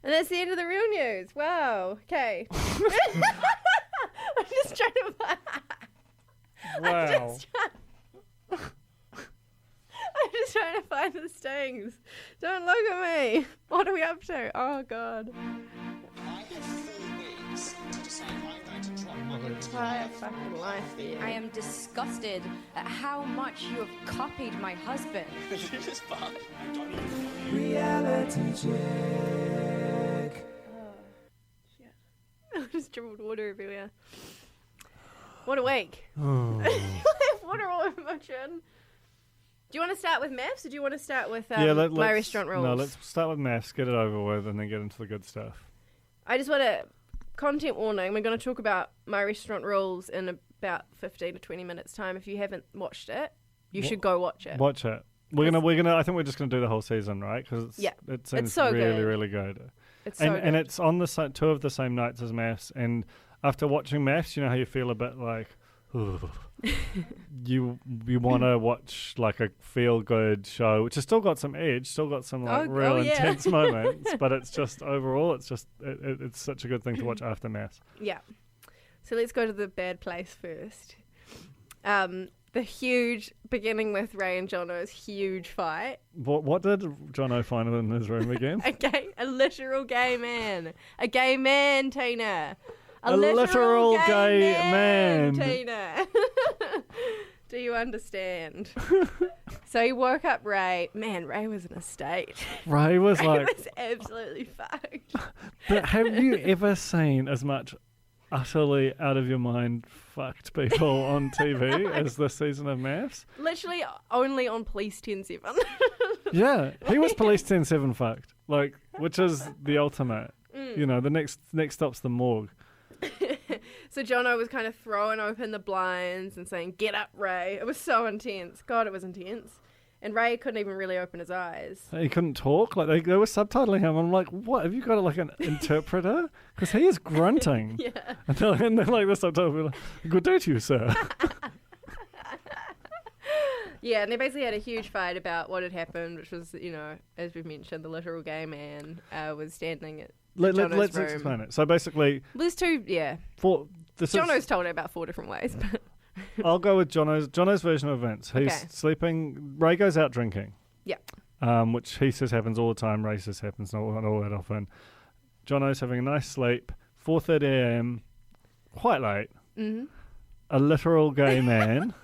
[SPEAKER 4] And that's the end of the real news. Wow. Okay. I'm just trying to
[SPEAKER 6] Wow.
[SPEAKER 4] I'm just trying to find the stings. Don't look at me. What are we up to? Oh, God.
[SPEAKER 7] I have 4 weeks to decide I'm going to drop my
[SPEAKER 4] Entire fucking life for you.
[SPEAKER 8] I am disgusted at how much you have copied my husband.
[SPEAKER 7] It's fine. I don't even know.
[SPEAKER 9] Reality check.
[SPEAKER 4] I just dribbled water everywhere. What a week. Water all over my chin. Do you want to start with maths or do you want to start with my restaurant rules?
[SPEAKER 6] No, let's start with maths, get it over with, and then get into the good stuff.
[SPEAKER 4] I just want to... Content warning, we're going to talk about my restaurant rules in about 15 to 20 minutes time. If you haven't watched it, you should go watch it.
[SPEAKER 6] Watch it. We're gonna. I think we're just gonna do the whole season, right? Because it seems
[SPEAKER 4] it's so
[SPEAKER 6] really,
[SPEAKER 4] good.
[SPEAKER 6] really good.
[SPEAKER 4] It's so good.
[SPEAKER 6] And it's on the 2 of the same nights as maths. And after watching maths, you know how you feel a bit like, you want to watch like a feel good show, which has still got some edge, still got some real intense moments, but it's just overall, it's such a good thing to watch after maths.
[SPEAKER 4] Yeah. So let's go to the bad place first. The huge, beginning with Ray and Jono's huge fight.
[SPEAKER 6] What did Jono find in his room again?
[SPEAKER 4] A literal gay man. A gay man, Tina.
[SPEAKER 6] A literal gay man.
[SPEAKER 4] Tina. Do you understand? So he woke up Ray. Man, Ray was in a state.
[SPEAKER 6] Ray was
[SPEAKER 4] Ray was absolutely fucked.
[SPEAKER 6] But have you ever seen as much utterly out of your mind fucked people on TV as this season of maths?
[SPEAKER 4] Literally only on Police 10-7.
[SPEAKER 6] Yeah, he was Police 10-7 fucked, like, which is the ultimate. You know, the next stop's the morgue.
[SPEAKER 4] So Jono was kind of throwing open the blinds and saying, "Get up, Ray." It was so intense. God, it was intense. And Ray couldn't even really open his eyes.
[SPEAKER 6] He couldn't talk. Like they were subtitling him. I'm like, what? Have you got like an interpreter? Because he is grunting.
[SPEAKER 4] Yeah.
[SPEAKER 6] And they're like the subtitle. Like, "Good day to you, sir."
[SPEAKER 4] Yeah, and they basically had a huge fight about what had happened, which was, as we've mentioned, the literal gay man was standing at
[SPEAKER 6] Let's
[SPEAKER 4] room.
[SPEAKER 6] explain it. So basically,
[SPEAKER 4] There's two, yeah. Jono's told it about 4 different ways. But
[SPEAKER 6] I'll go with Jono's version of events. He's sleeping. Ray goes out drinking.
[SPEAKER 4] Yeah.
[SPEAKER 6] Which he says happens all the time. Ray says happens not all that often. Jono's having a nice sleep. 4:30 a.m. Quite late. Mm-hmm. A literal gay man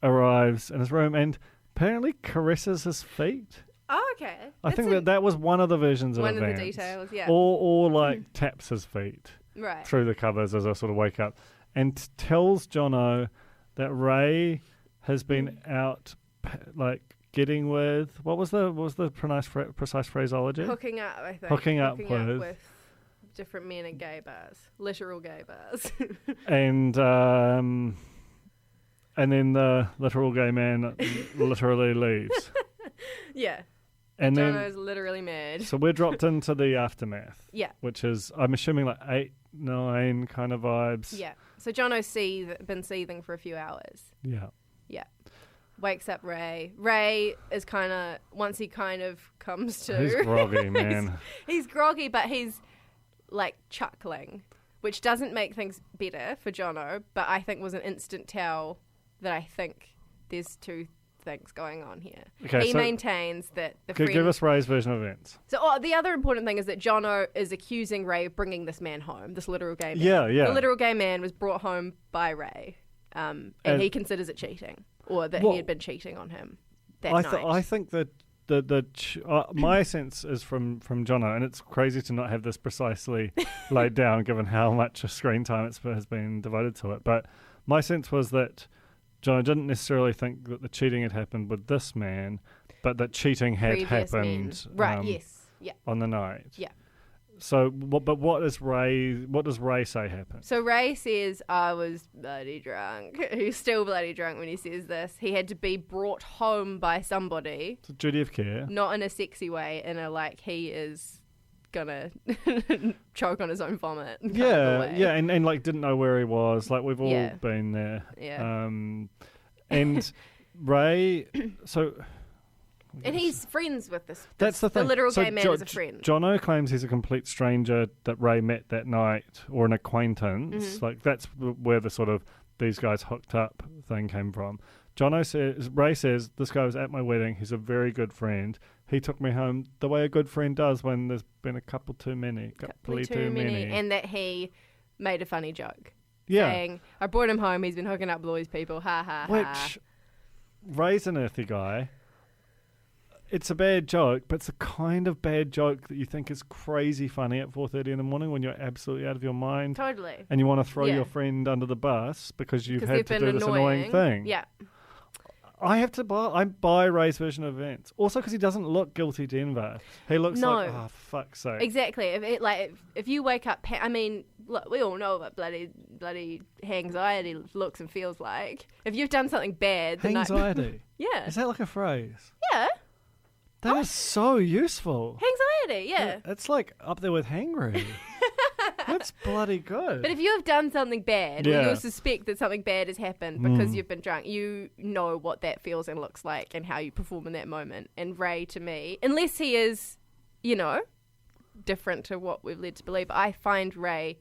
[SPEAKER 6] arrives in his room and apparently caresses his feet.
[SPEAKER 4] Oh, okay.
[SPEAKER 6] I think that was one of the versions of
[SPEAKER 4] one
[SPEAKER 6] events.
[SPEAKER 4] One of the details, yeah.
[SPEAKER 6] Or like taps his feet
[SPEAKER 4] through
[SPEAKER 6] the covers as I sort of wake up and tells Jono that Ray has been out like getting with, what was the precise phraseology?
[SPEAKER 4] Hooking up, I think.
[SPEAKER 6] Hooking up with
[SPEAKER 4] different men in gay bars. Literal gay bars.
[SPEAKER 6] And then the literal gay man literally leaves.
[SPEAKER 4] Yeah.
[SPEAKER 6] And
[SPEAKER 4] Jono's literally mad.
[SPEAKER 6] So we're dropped into the aftermath.
[SPEAKER 4] Yeah.
[SPEAKER 6] Which is, I'm assuming, like 8, 9 kind of vibes.
[SPEAKER 4] Yeah. So Jono's been seething for a few hours.
[SPEAKER 6] Yeah.
[SPEAKER 4] Yeah. Wakes up Ray. Ray is once he comes to...
[SPEAKER 6] He's groggy, man.
[SPEAKER 4] he's groggy, but he's like chuckling, which doesn't make things better for Jono, but I think was an instant tell that I think there's two things going on here.
[SPEAKER 6] Okay,
[SPEAKER 4] He
[SPEAKER 6] so
[SPEAKER 4] maintains that the friend...
[SPEAKER 6] give us Ray's version of events.
[SPEAKER 4] So the other important thing is that Jono is accusing Ray of bringing this man home, this literal gay man.
[SPEAKER 6] Yeah.
[SPEAKER 4] The literal gay man was brought home by Ray, and he considers it cheating, or that he had been cheating on him that night.
[SPEAKER 6] I think that my sense is from Jono, and it's crazy to not have this precisely laid down given how much screen time has been devoted to it. But my sense was that Jono didn't necessarily think that the cheating had happened with this man, but that cheating had
[SPEAKER 4] Previous
[SPEAKER 6] happened
[SPEAKER 4] men. Right, yes. Yeah.
[SPEAKER 6] on the night.
[SPEAKER 4] Yeah.
[SPEAKER 6] So, but what does Ray say happened?
[SPEAKER 4] So Ray says, I was bloody drunk. He's still bloody drunk when he says this. He had to be brought home by somebody.
[SPEAKER 6] It's a duty of care.
[SPEAKER 4] Not in a sexy way, in a like he is gonna choke on his own vomit. Kind of a way.
[SPEAKER 6] and like didn't know where he was. Like we've all been there.
[SPEAKER 4] Yeah.
[SPEAKER 6] And Ray, so...
[SPEAKER 4] And he's friends with this.
[SPEAKER 6] That's the thing.
[SPEAKER 4] The literal gay man is a friend.
[SPEAKER 6] Jono claims he's a complete stranger that Ray met that night, or an acquaintance.
[SPEAKER 4] Mm-hmm.
[SPEAKER 6] Like that's where the sort of these guys hooked up thing came from. Ray says, this guy was at my wedding. He's a very good friend. He took me home the way a good friend does when there's been a couple too many.
[SPEAKER 4] And that he made a funny joke.
[SPEAKER 6] Yeah.
[SPEAKER 4] Saying, I brought him home. He's been hooking up with all these people. Ha, ha, ha.
[SPEAKER 6] Which, Ray's an earthy guy. It's a bad joke, but it's the kind of bad joke that you think is crazy funny at 4:30 in the morning when you're absolutely out of your mind.
[SPEAKER 4] Totally.
[SPEAKER 6] And you want to throw your friend under the bus because you've had to do this
[SPEAKER 4] annoying
[SPEAKER 6] thing.
[SPEAKER 4] Yeah.
[SPEAKER 6] I buy Ray's version of events. Also because he doesn't look guilty Denver. He looks like, oh, fuck's sake.
[SPEAKER 4] Exactly. If you wake up, I mean, look, we all know what bloody anxiety looks and feels like. If you've done something bad...
[SPEAKER 6] Anxiety?
[SPEAKER 4] Yeah.
[SPEAKER 6] Is that like a phrase?
[SPEAKER 4] Yeah.
[SPEAKER 6] That is so useful.
[SPEAKER 4] Anxiety, yeah.
[SPEAKER 6] It's like up there with hangry. That's bloody good.
[SPEAKER 4] But if you have done something bad, or you suspect that something bad has happened because you've been drunk, you know what that feels and looks like and how you perform in that moment. And Ray, to me, unless he is, different to what we've led to believe, I find Ray,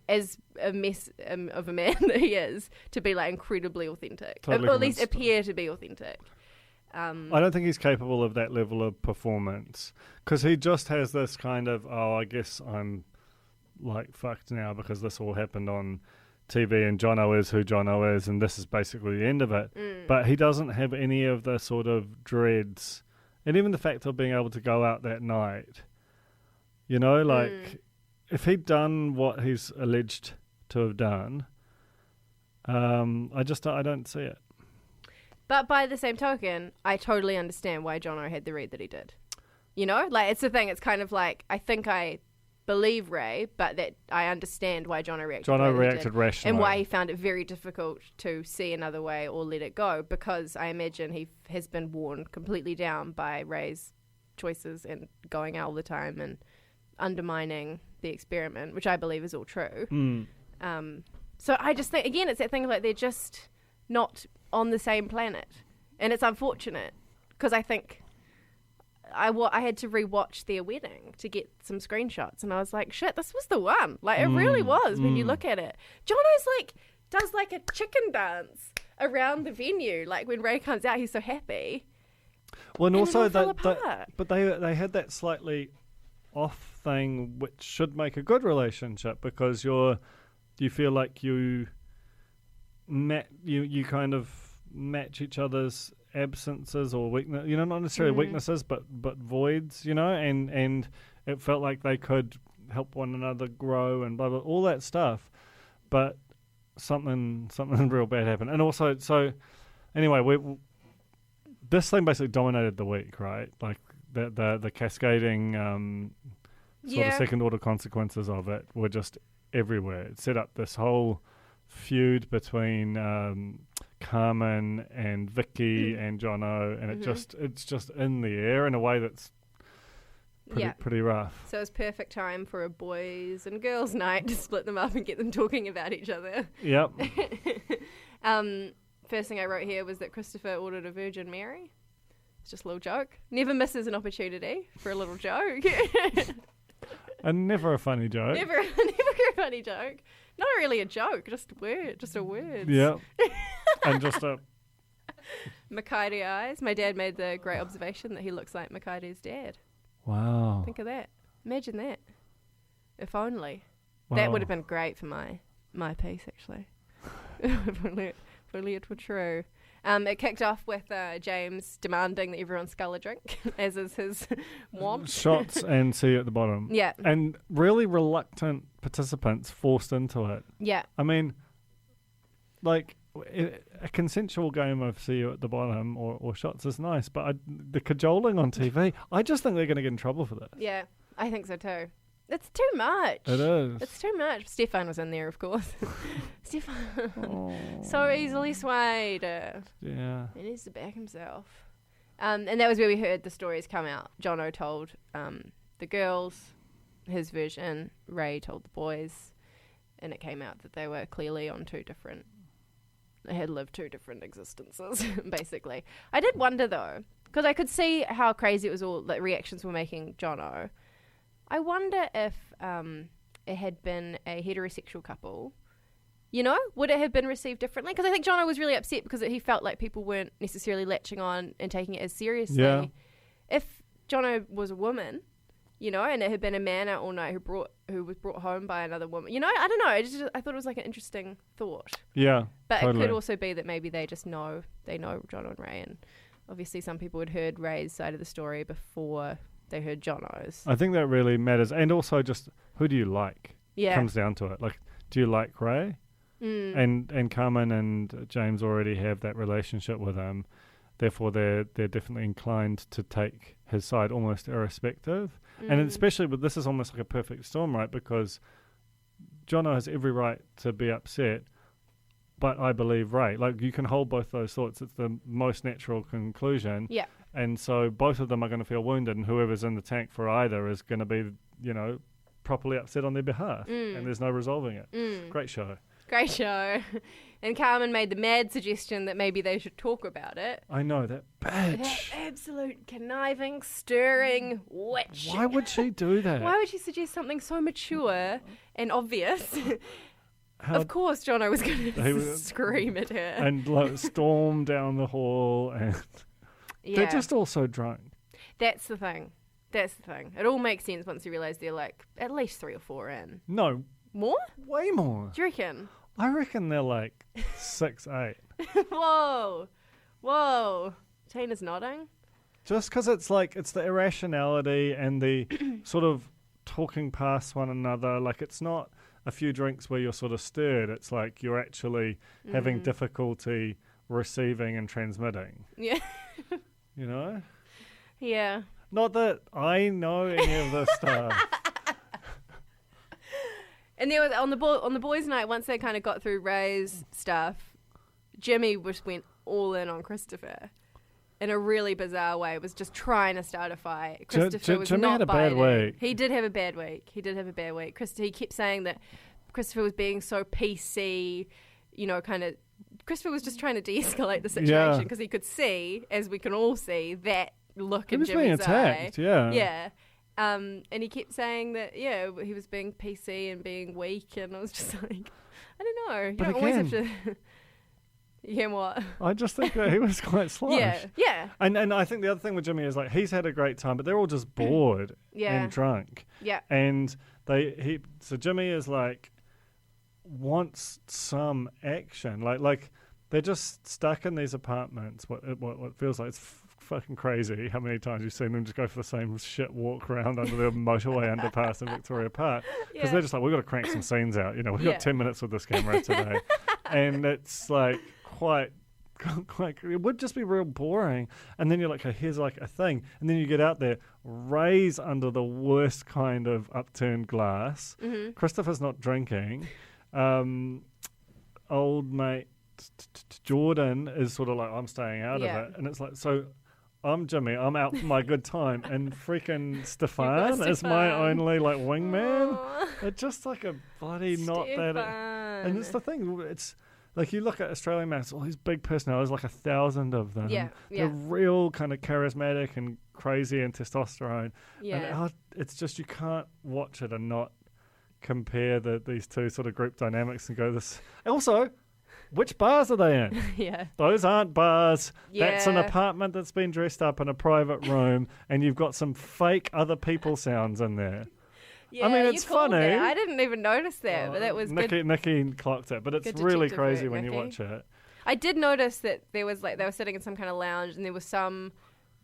[SPEAKER 4] as a mess of a man that he is, to be like incredibly authentic.
[SPEAKER 6] Totally
[SPEAKER 4] or at least appear to be authentic.
[SPEAKER 6] I don't think he's capable of that level of performance because he just has this kind of, I guess I'm like fucked now because this all happened on TV and Jono is who Jono is and this is basically the end of it. But he doesn't have any of the sort of dreads and even the fact of being able to go out that night. If he'd done what he's alleged to have done, I don't see it.
[SPEAKER 4] But by the same token, I totally understand why Jono had the read that he did. It's the thing. It's kind of like, I think I believe Ray, but that I understand why Jono reacted.
[SPEAKER 6] Jono reacted rationally.
[SPEAKER 4] And why he found it very difficult to see another way or let it go, because I imagine he has been worn completely down by Ray's choices and going out all the time and undermining the experiment, which I believe is all true. So I just think, again, it's that thing of like they're just not on the same planet, and it's unfortunate because I think I had to rewatch their wedding to get some screenshots, and I was like, shit, this was the one. Like it really was when you look at it. Jono's like does like a chicken dance around the venue, like when Ray comes out, he's so happy.
[SPEAKER 6] Well, and also
[SPEAKER 4] but
[SPEAKER 6] they had that slightly off thing, which should make a good relationship because you feel like you kind of match each other's absences or weakness, not necessarily weaknesses, but voids, and it felt like they could help one another grow and blah blah, all that stuff. But something real bad happened, and also anyway, this thing basically dominated the week, right? Like the cascading sort of second order consequences of it were just everywhere. It set up this whole feud between Carmen and Vicky and Jono, and it's just in the air in a way that's pretty rough.
[SPEAKER 4] So it's perfect time for a boys and girls night to split them up and get them talking about each other.
[SPEAKER 6] Yep.
[SPEAKER 4] First thing I wrote here was that Christopher ordered a Virgin Mary. It's just a little joke. Never misses an opportunity for a little joke.
[SPEAKER 6] And never a funny joke.
[SPEAKER 4] Never a funny joke. Not really a joke, just a word.
[SPEAKER 6] Yeah. And just a
[SPEAKER 4] Makaido eyes. My dad made the great observation that he looks like Makaido's dad.
[SPEAKER 6] Wow.
[SPEAKER 4] Think of that. Imagine that. If only.
[SPEAKER 6] Wow.
[SPEAKER 4] That would have been great for my piece, actually. if only it were true. It kicked off with James demanding that everyone scull a drink, as is his want.
[SPEAKER 6] Shots and see at the bottom.
[SPEAKER 4] Yeah.
[SPEAKER 6] And really reluctant participants forced into it.
[SPEAKER 4] Yeah.
[SPEAKER 6] I mean, like, a consensual game of see you at the bottom or shots is nice, but the cajoling on TV, I just think they're going to get in trouble for this.
[SPEAKER 4] Yeah, I think so too. It's too much.
[SPEAKER 6] It is.
[SPEAKER 4] It's too much. Stefaan was in there, of course. Stefaan. So easily swayed.
[SPEAKER 6] Yeah.
[SPEAKER 4] He needs to back himself. And that was where we heard the stories come out. Jono told the girls his version. Ray told the boys. And it came out that they were clearly on they had lived two different existences, basically. I did wonder, though, because I could see how crazy it was all, the reactions were making Jono. I wonder if it had been a heterosexual couple, would it have been received differently? Because I think Jono was really upset because he felt like people weren't necessarily latching on and taking it as seriously.
[SPEAKER 6] Yeah.
[SPEAKER 4] If Jono was a woman, and it had been a man out all night who was brought home by another woman, I don't know. I thought it was like an interesting thought.
[SPEAKER 6] Yeah,
[SPEAKER 4] but
[SPEAKER 6] totally.
[SPEAKER 4] It could also be that maybe they know Jono and Ray, and obviously some people had heard Ray's side of the story before they heard Jono's.
[SPEAKER 6] I think that really matters. And also just, who do you like?
[SPEAKER 4] Yeah.
[SPEAKER 6] Comes down to it. Like, do you like Ray? And Carmen and James already have that relationship with him. Therefore, they're definitely inclined to take his side almost irrespective. And especially with this is almost like a perfect storm, right? Because Jono has every right to be upset, but I believe Ray. Like, you can hold both those thoughts. It's the most natural conclusion.
[SPEAKER 4] Yeah.
[SPEAKER 6] And so both of them are going to feel wounded, and whoever's in the tank for either is going to be, properly upset on their behalf. And there's no resolving it. Great show.
[SPEAKER 4] Great show. And Carmen made the mad suggestion that maybe they should talk about it.
[SPEAKER 6] I know, that bitch.
[SPEAKER 4] That absolute conniving, stirring witch.
[SPEAKER 6] Why would she do that?
[SPEAKER 4] Why would she suggest something so mature and obvious? Of course Jono was going to scream at her.
[SPEAKER 6] And storm down the hall. And they're just all so drunk.
[SPEAKER 4] That's the thing. It all makes sense once you realise they're like at least 3 or 4 in.
[SPEAKER 6] No.
[SPEAKER 4] More?
[SPEAKER 6] Way more.
[SPEAKER 4] Do you reckon?
[SPEAKER 6] I reckon they're like 6, 8.
[SPEAKER 4] Whoa. Tina's nodding.
[SPEAKER 6] Just because it's the irrationality and the sort of talking past one another. Like, it's not a few drinks where you're sort of stirred. It's like you're actually having difficulty receiving and transmitting.
[SPEAKER 4] Yeah. Yeah.
[SPEAKER 6] Not that I know any of this stuff.
[SPEAKER 4] And there was on the boys' night, once they kind of got through Ray's stuff, Jimmy just went all in on Christopher in a really bizarre way. Was just trying to start a fight. Christopher was
[SPEAKER 6] Jimmy
[SPEAKER 4] not
[SPEAKER 6] had a
[SPEAKER 4] biting.
[SPEAKER 6] bad week.
[SPEAKER 4] He did have a bad week. He kept saying that Christopher was being so PC, kind of. Christopher was just trying to de-escalate the situation because he could see, as we can all see, that look in Jimmy's eye. He was being attacked,
[SPEAKER 6] yeah.
[SPEAKER 4] And he kept saying that, he was being PC and being weak, and I was just like, I don't know. You don't always have to... Yeah, what?
[SPEAKER 6] I just think that he was quite sluggish.
[SPEAKER 4] Yeah.
[SPEAKER 6] And I think the other thing with Jimmy is, like, he's had a great time, but they're all just bored and drunk.
[SPEAKER 4] Yeah.
[SPEAKER 6] And so Jimmy is like, wants some action. Like they're just stuck in these apartments. What feels like it's fucking crazy how many times you've seen them just go for the same shit walk around under the motorway underpass in Victoria Park, because they're just like, we've got to crank some scenes out, we've got 10 minutes with this camera today. And it's like quite it would just be real boring. And then you're like, oh, here's like a thing, and then you get out there, Ray's under the worst kind of upturned glass. Christopher's not drinking. Old mate Jordan is sort of like, I'm staying out of it. And it's like, so I'm Jimmy, I'm out for my good time, and freaking Stefaan is my only like wingman. It's just like a bloody not that. And it's the thing, it's like you look at Australian maths, all these big personalities, like 1,000 of them. They're real kind of charismatic and crazy and testosterone. And it's just, you can't watch it and not compare these two sort of group dynamics and go this. Also, Which bars are they in?
[SPEAKER 4] Yeah.
[SPEAKER 6] Those aren't bars. That's an
[SPEAKER 4] Yeah.
[SPEAKER 6] apartment that's been dressed up in a private room, and you've got some fake other people sounds in there.
[SPEAKER 4] Yeah,
[SPEAKER 6] mean,
[SPEAKER 4] you
[SPEAKER 6] it's
[SPEAKER 4] called
[SPEAKER 6] funny.
[SPEAKER 4] it. I didn't even notice that, but that was good.
[SPEAKER 6] Nikki clocked it, but it's
[SPEAKER 4] Good
[SPEAKER 6] really
[SPEAKER 4] detective
[SPEAKER 6] crazy
[SPEAKER 4] work,
[SPEAKER 6] when you
[SPEAKER 4] Nikki.
[SPEAKER 6] watch it.
[SPEAKER 4] I did notice that there was like they were sitting in some kind of lounge, and there was some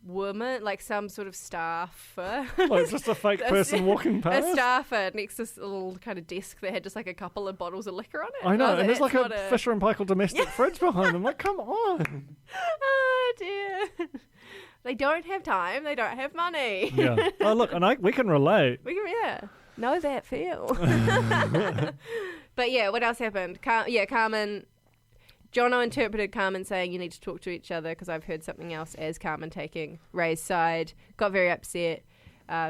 [SPEAKER 4] woman, like some sort of staffer.
[SPEAKER 6] Like just a fake person walking
[SPEAKER 4] A
[SPEAKER 6] past.
[SPEAKER 4] staffer next to this little kind of desk that had just like a couple of bottles of liquor on it.
[SPEAKER 6] I know,
[SPEAKER 4] was
[SPEAKER 6] and there's like
[SPEAKER 4] "That's
[SPEAKER 6] a
[SPEAKER 4] not
[SPEAKER 6] Fisher and Paykel domestic fridge behind them. Like, come on.
[SPEAKER 4] Oh dear. They don't have time. They don't have money.
[SPEAKER 6] Yeah. Oh, look, and we can relate.
[SPEAKER 4] We can, know that feel. But yeah, what else happened? Carmen. Jono interpreted Carmen saying you need to talk to each other because I've heard something else as Carmen taking Ray's side. Got very upset.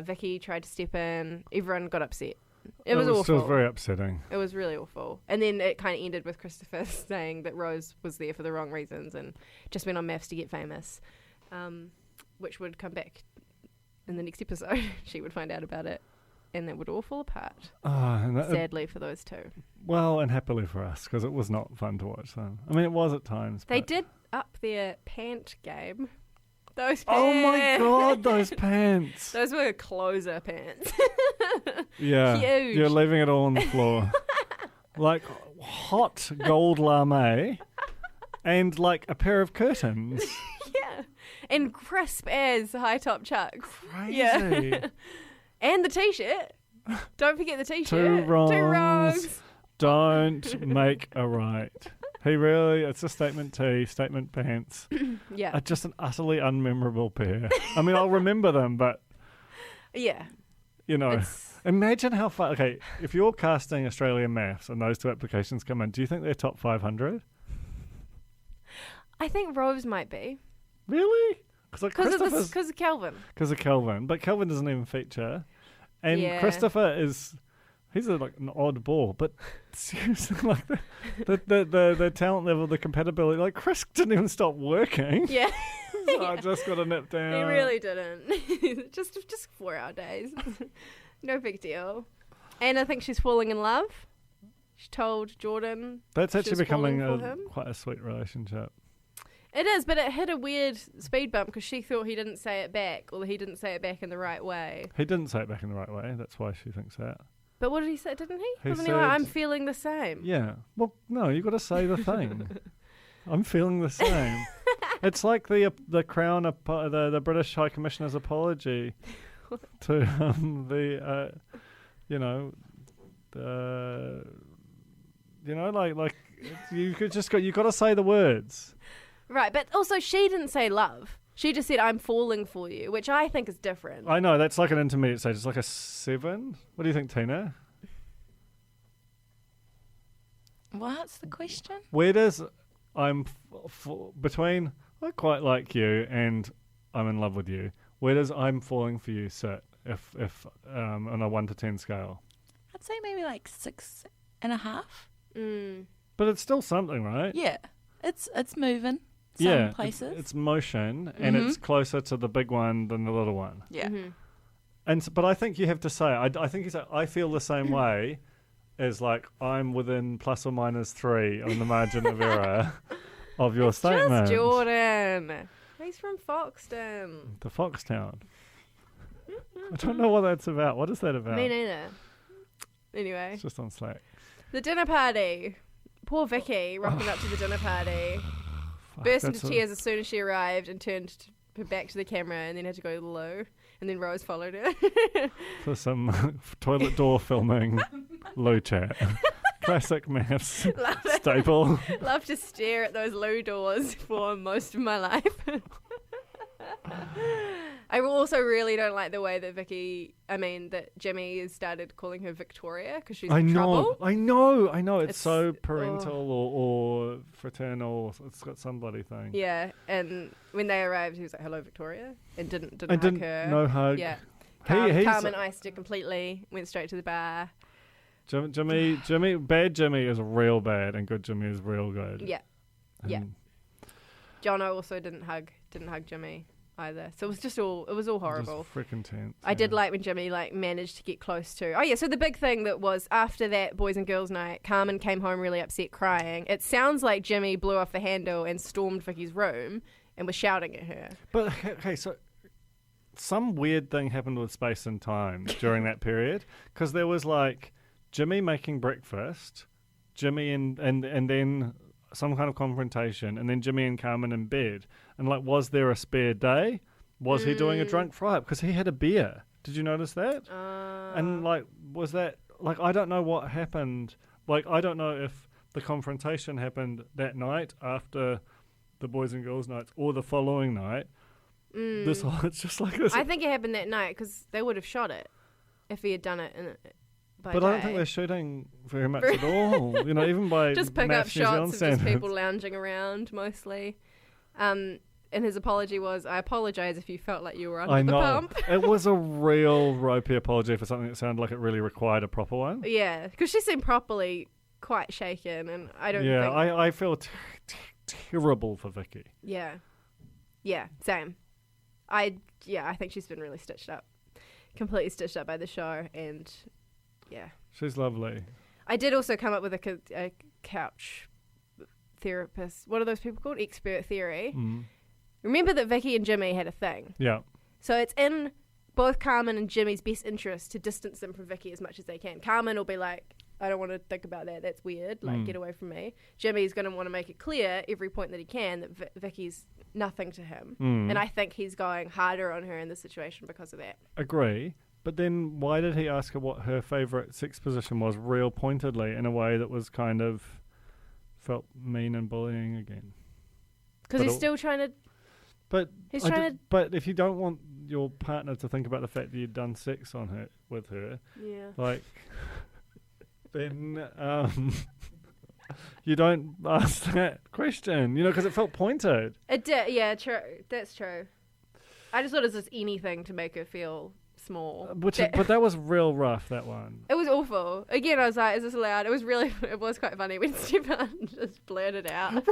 [SPEAKER 4] Vicky tried to step in. Everyone got upset. It was awful.
[SPEAKER 6] Still very upsetting.
[SPEAKER 4] It was really awful. And then it kind of ended with Christopher saying that Rose was there for the wrong reasons and just went on maths to get famous, which would come back in the next episode. She would find out about it. And it would all fall apart, sadly, for those two.
[SPEAKER 6] Well, and happily for us, because it was not fun to watch them. I mean, it was at times.
[SPEAKER 4] They
[SPEAKER 6] but
[SPEAKER 4] did up their pant game. Those pants.
[SPEAKER 6] Oh my God, those pants.
[SPEAKER 4] Those were closer pants.
[SPEAKER 6] Yeah.
[SPEAKER 4] Huge.
[SPEAKER 6] You're leaving it all on the floor. Like hot gold lame and like a pair of curtains.
[SPEAKER 4] Yeah. And crisp as high top chucks.
[SPEAKER 6] Crazy.
[SPEAKER 4] Yeah. And the t-shirt. Don't forget the t-shirt.
[SPEAKER 6] Two wrongs.
[SPEAKER 4] Two wrongs.
[SPEAKER 6] Don't make a right. It's a statement tee, statement pants.
[SPEAKER 4] Yeah.
[SPEAKER 6] Are just an utterly unmemorable pair. I mean, I'll remember them, but
[SPEAKER 4] Yeah.
[SPEAKER 6] you know, imagine how far. Okay, if you're casting Australian maths and those two applications come in, do you think they're top 500?
[SPEAKER 4] I think Rose might be.
[SPEAKER 6] Really?
[SPEAKER 4] Because of Kelvin.
[SPEAKER 6] Because of Kelvin. But Kelvin doesn't even feature. And
[SPEAKER 4] Yeah.
[SPEAKER 6] Christopher he's like an odd ball. But seriously, like the talent level, the compatibility, like Chris didn't even stop working.
[SPEAKER 4] Yeah.
[SPEAKER 6] So I just got to nip down.
[SPEAKER 4] He really didn't. just 4-hour days. No big deal. And I think she's falling in love. She told Jordan.
[SPEAKER 6] That's
[SPEAKER 4] she
[SPEAKER 6] actually
[SPEAKER 4] was
[SPEAKER 6] becoming
[SPEAKER 4] falling for him.
[SPEAKER 6] quite a sweet relationship.
[SPEAKER 4] It is, but it hit a weird speed bump because she thought he didn't say it back, or he didn't say it back in the right way.
[SPEAKER 6] He didn't say it back in the right way. That's why she thinks that.
[SPEAKER 4] But what did he say? Didn't he?
[SPEAKER 6] He
[SPEAKER 4] Wasn't
[SPEAKER 6] said,
[SPEAKER 4] he like, I'm feeling the same.
[SPEAKER 6] Yeah. Well, no, you've got to say the thing. I'm feeling the same. It's like the Crown, the British High Commissioner's apology to like you got to say the words.
[SPEAKER 4] Right, but also she didn't say love. She just said, I'm falling for you, which I think is different.
[SPEAKER 6] I know, that's like an intermediate stage. It's like a 7. What do you think, Tina?
[SPEAKER 5] What's the question?
[SPEAKER 6] Where does between I quite like you and I'm in love with you, where does I'm falling for you sit if on a 1 to 10 scale?
[SPEAKER 5] I'd say maybe like 6.5.
[SPEAKER 6] But it's still something, right?
[SPEAKER 5] Yeah, it's moving.
[SPEAKER 6] Yeah,
[SPEAKER 5] places.
[SPEAKER 6] it's motion, and it's closer to the big one than the little one.
[SPEAKER 5] Yeah.
[SPEAKER 6] But I think you have to say, I think you say, I feel the same way as like I'm within plus or minus 3 on the margin of error of your statement.
[SPEAKER 4] Just Jordan. He's from Foxton.
[SPEAKER 6] The Foxtown. I don't know what that's about. What is that about?
[SPEAKER 4] Me neither. Anyway.
[SPEAKER 6] It's just on Slack.
[SPEAKER 4] The dinner party. Poor Vicky rocking up to the dinner party. Burst into tears as soon as she arrived and turned her back to the camera and then had to go to the loo. And then Rose followed her.
[SPEAKER 6] For some toilet door filming loo chat. Classic maths staple.
[SPEAKER 4] Love to stare at those loo doors for most of my life. I also really don't like the way that that Jimmy has started calling her Victoria because she's in trouble.
[SPEAKER 6] I know. It's so parental or fraternal. It's got some bloody thing.
[SPEAKER 4] Yeah, and when they arrived, he was like, "Hello, Victoria," and didn't hug her.
[SPEAKER 6] No hug.
[SPEAKER 4] Yeah,
[SPEAKER 6] Carmen
[SPEAKER 4] iced it completely. Went straight to the bar.
[SPEAKER 6] Jimmy, bad Jimmy is real bad, and good Jimmy is real good.
[SPEAKER 4] Yeah, yeah. Jono also didn't hug Jimmy. either. So it was all horrible.
[SPEAKER 6] Just freaking tense.
[SPEAKER 4] I did like when Jimmy managed to get close to. Oh yeah, so the big thing that was after that boys and girls night, Carmen came home really upset, crying. It sounds like Jimmy blew off the handle and stormed Vicky's room and was shouting at her.
[SPEAKER 6] But okay, so some weird thing happened with space and time during that period, because there was Jimmy making breakfast, Jimmy and then some kind of confrontation, and then Jimmy and Carmen in bed. And was there a spare day? Was he doing a drunk fry-up? Because he had a beer. Did you notice that? And was that I don't know what happened. I don't know if the confrontation happened that night after the boys and girls nights or the following night. It's just this.
[SPEAKER 4] I think it happened that night because they would have shot it if he had done it by
[SPEAKER 6] But
[SPEAKER 4] day.
[SPEAKER 6] I don't think they're shooting very much at all. Even by
[SPEAKER 4] just pick up
[SPEAKER 6] MAFS New Zealand
[SPEAKER 4] shots of just
[SPEAKER 6] standards.
[SPEAKER 4] people lounging around mostly. And his apology was, I apologise if you felt like you were under the pump.
[SPEAKER 6] It was a real ropey apology for something that sounded like it really required a proper one.
[SPEAKER 4] Yeah, because she seemed properly quite shaken, and I don't think...
[SPEAKER 6] Yeah, I feel terrible for Vicky.
[SPEAKER 4] Yeah. Yeah, same. I think she's been really stitched up. Completely stitched up by the show, and yeah.
[SPEAKER 6] She's lovely.
[SPEAKER 4] I did also come up with a couch therapist. What are those people called? Expert theory.
[SPEAKER 6] Mm.
[SPEAKER 4] Remember that Vicky and Jimmy had a thing.
[SPEAKER 6] Yeah.
[SPEAKER 4] So it's in both Carmen and Jimmy's best interest to distance them from Vicky as much as they can. Carmen will be like, I don't want to think about that. That's weird. Get away from me. Jimmy's going to want to make it clear every point that he can that Vicky's nothing to him. And I think he's going harder on her in this situation because of that.
[SPEAKER 6] Agree. But then why did he ask her what her favourite sex position was real pointedly in a way that was kind of felt mean and bullying again?
[SPEAKER 4] Because he's still trying to...
[SPEAKER 6] But
[SPEAKER 4] he's trying to...
[SPEAKER 6] But if you don't want your partner to think about the fact that you'd done sex with her, then you don't ask that question, because it felt pointed.
[SPEAKER 4] It did, yeah, true. That's true. I just thought it was just anything to make her feel small.
[SPEAKER 6] But that was real rough, that one.
[SPEAKER 4] It was awful. Again, I was like, is this allowed? It was quite funny when Stefaan just blurted out.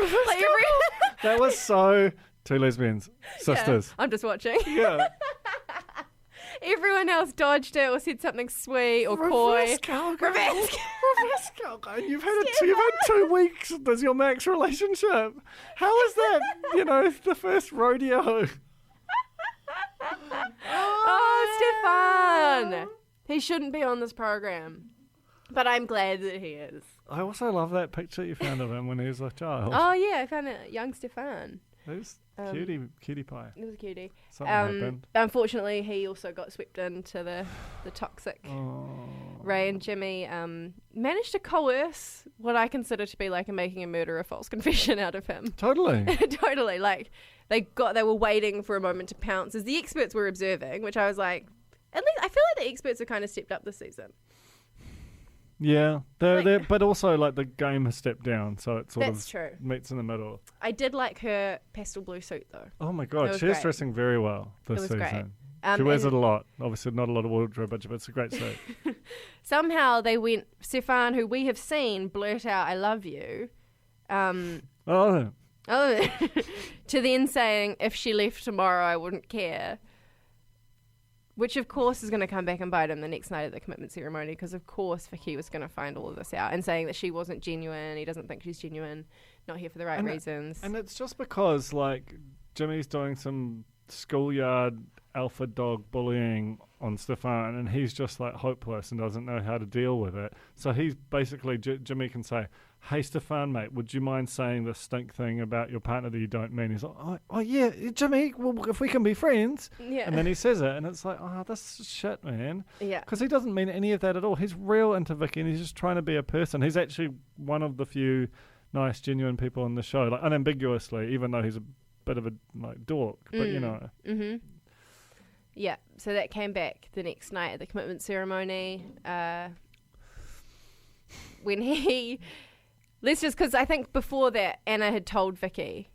[SPEAKER 6] That was so... Two lesbians, sisters.
[SPEAKER 4] Yeah, I'm just watching.
[SPEAKER 6] Yeah.
[SPEAKER 4] Everyone else dodged it or said something sweet or
[SPEAKER 6] Reverse
[SPEAKER 4] coy.
[SPEAKER 6] cowgirl. Reverse cowgirl. You've had 2 weeks as your max relationship. How is that, the first rodeo?
[SPEAKER 4] Oh, Stefaan! He shouldn't be on this program. But I'm glad that he is.
[SPEAKER 6] I also love that picture you found of him when he was a child.
[SPEAKER 4] Oh, yeah, I found it. Young Stefaan.
[SPEAKER 6] Who's cutie pie.
[SPEAKER 4] It was a cutie.
[SPEAKER 6] Something happened.
[SPEAKER 4] Unfortunately, he also got swept into the toxic. Ray and Jimmy managed to coerce what I consider to be making a murderer false confession out of him.
[SPEAKER 6] Totally.
[SPEAKER 4] Totally. They were waiting for a moment to pounce as the experts were observing, which I was like, at least I feel like the experts have kind of stepped up this season.
[SPEAKER 6] Yeah, but also the game has stepped down, so it sort of
[SPEAKER 4] true.
[SPEAKER 6] meets in the middle.
[SPEAKER 4] I did like her pastel blue suit though.
[SPEAKER 6] Oh my god, she's dressing very well this season.
[SPEAKER 4] Great.
[SPEAKER 6] She wears it a lot. Obviously, not a lot of wardrobe, but it's a great suit.
[SPEAKER 4] Somehow they went, Stefaan, who we have seen blurt out, "I love you,"
[SPEAKER 6] to
[SPEAKER 4] then saying, "If she left tomorrow, I wouldn't care." Which, of course, is going to come back and bite him the next night at the commitment ceremony, because, of course, Vicky was going to find all of this out and saying that she wasn't genuine, he doesn't think she's genuine, not here for the right reasons.
[SPEAKER 6] And it's just because, Jimmy's doing some schoolyard alpha dog bullying on Stefaan, and he's just, hopeless and doesn't know how to deal with it. So he's basically, Jimmy can say, "Hey, Stefaan, mate, would you mind saying this stink thing about your partner that you don't mean?" He's like, oh yeah, Jimmy, well, if we can be friends.
[SPEAKER 4] Yeah.
[SPEAKER 6] And then he says it, and it's like, oh, this is shit, man.
[SPEAKER 4] Yeah.
[SPEAKER 6] Because he doesn't mean any of that at all. He's real into Vicky, and he's just trying to be a person. He's actually one of the few nice, genuine people on the show, unambiguously, even though he's a bit of a dork, but
[SPEAKER 4] Mm-hmm. Yeah, so that came back the next night at the commitment ceremony when he... because I think before that, Anna had told Vicky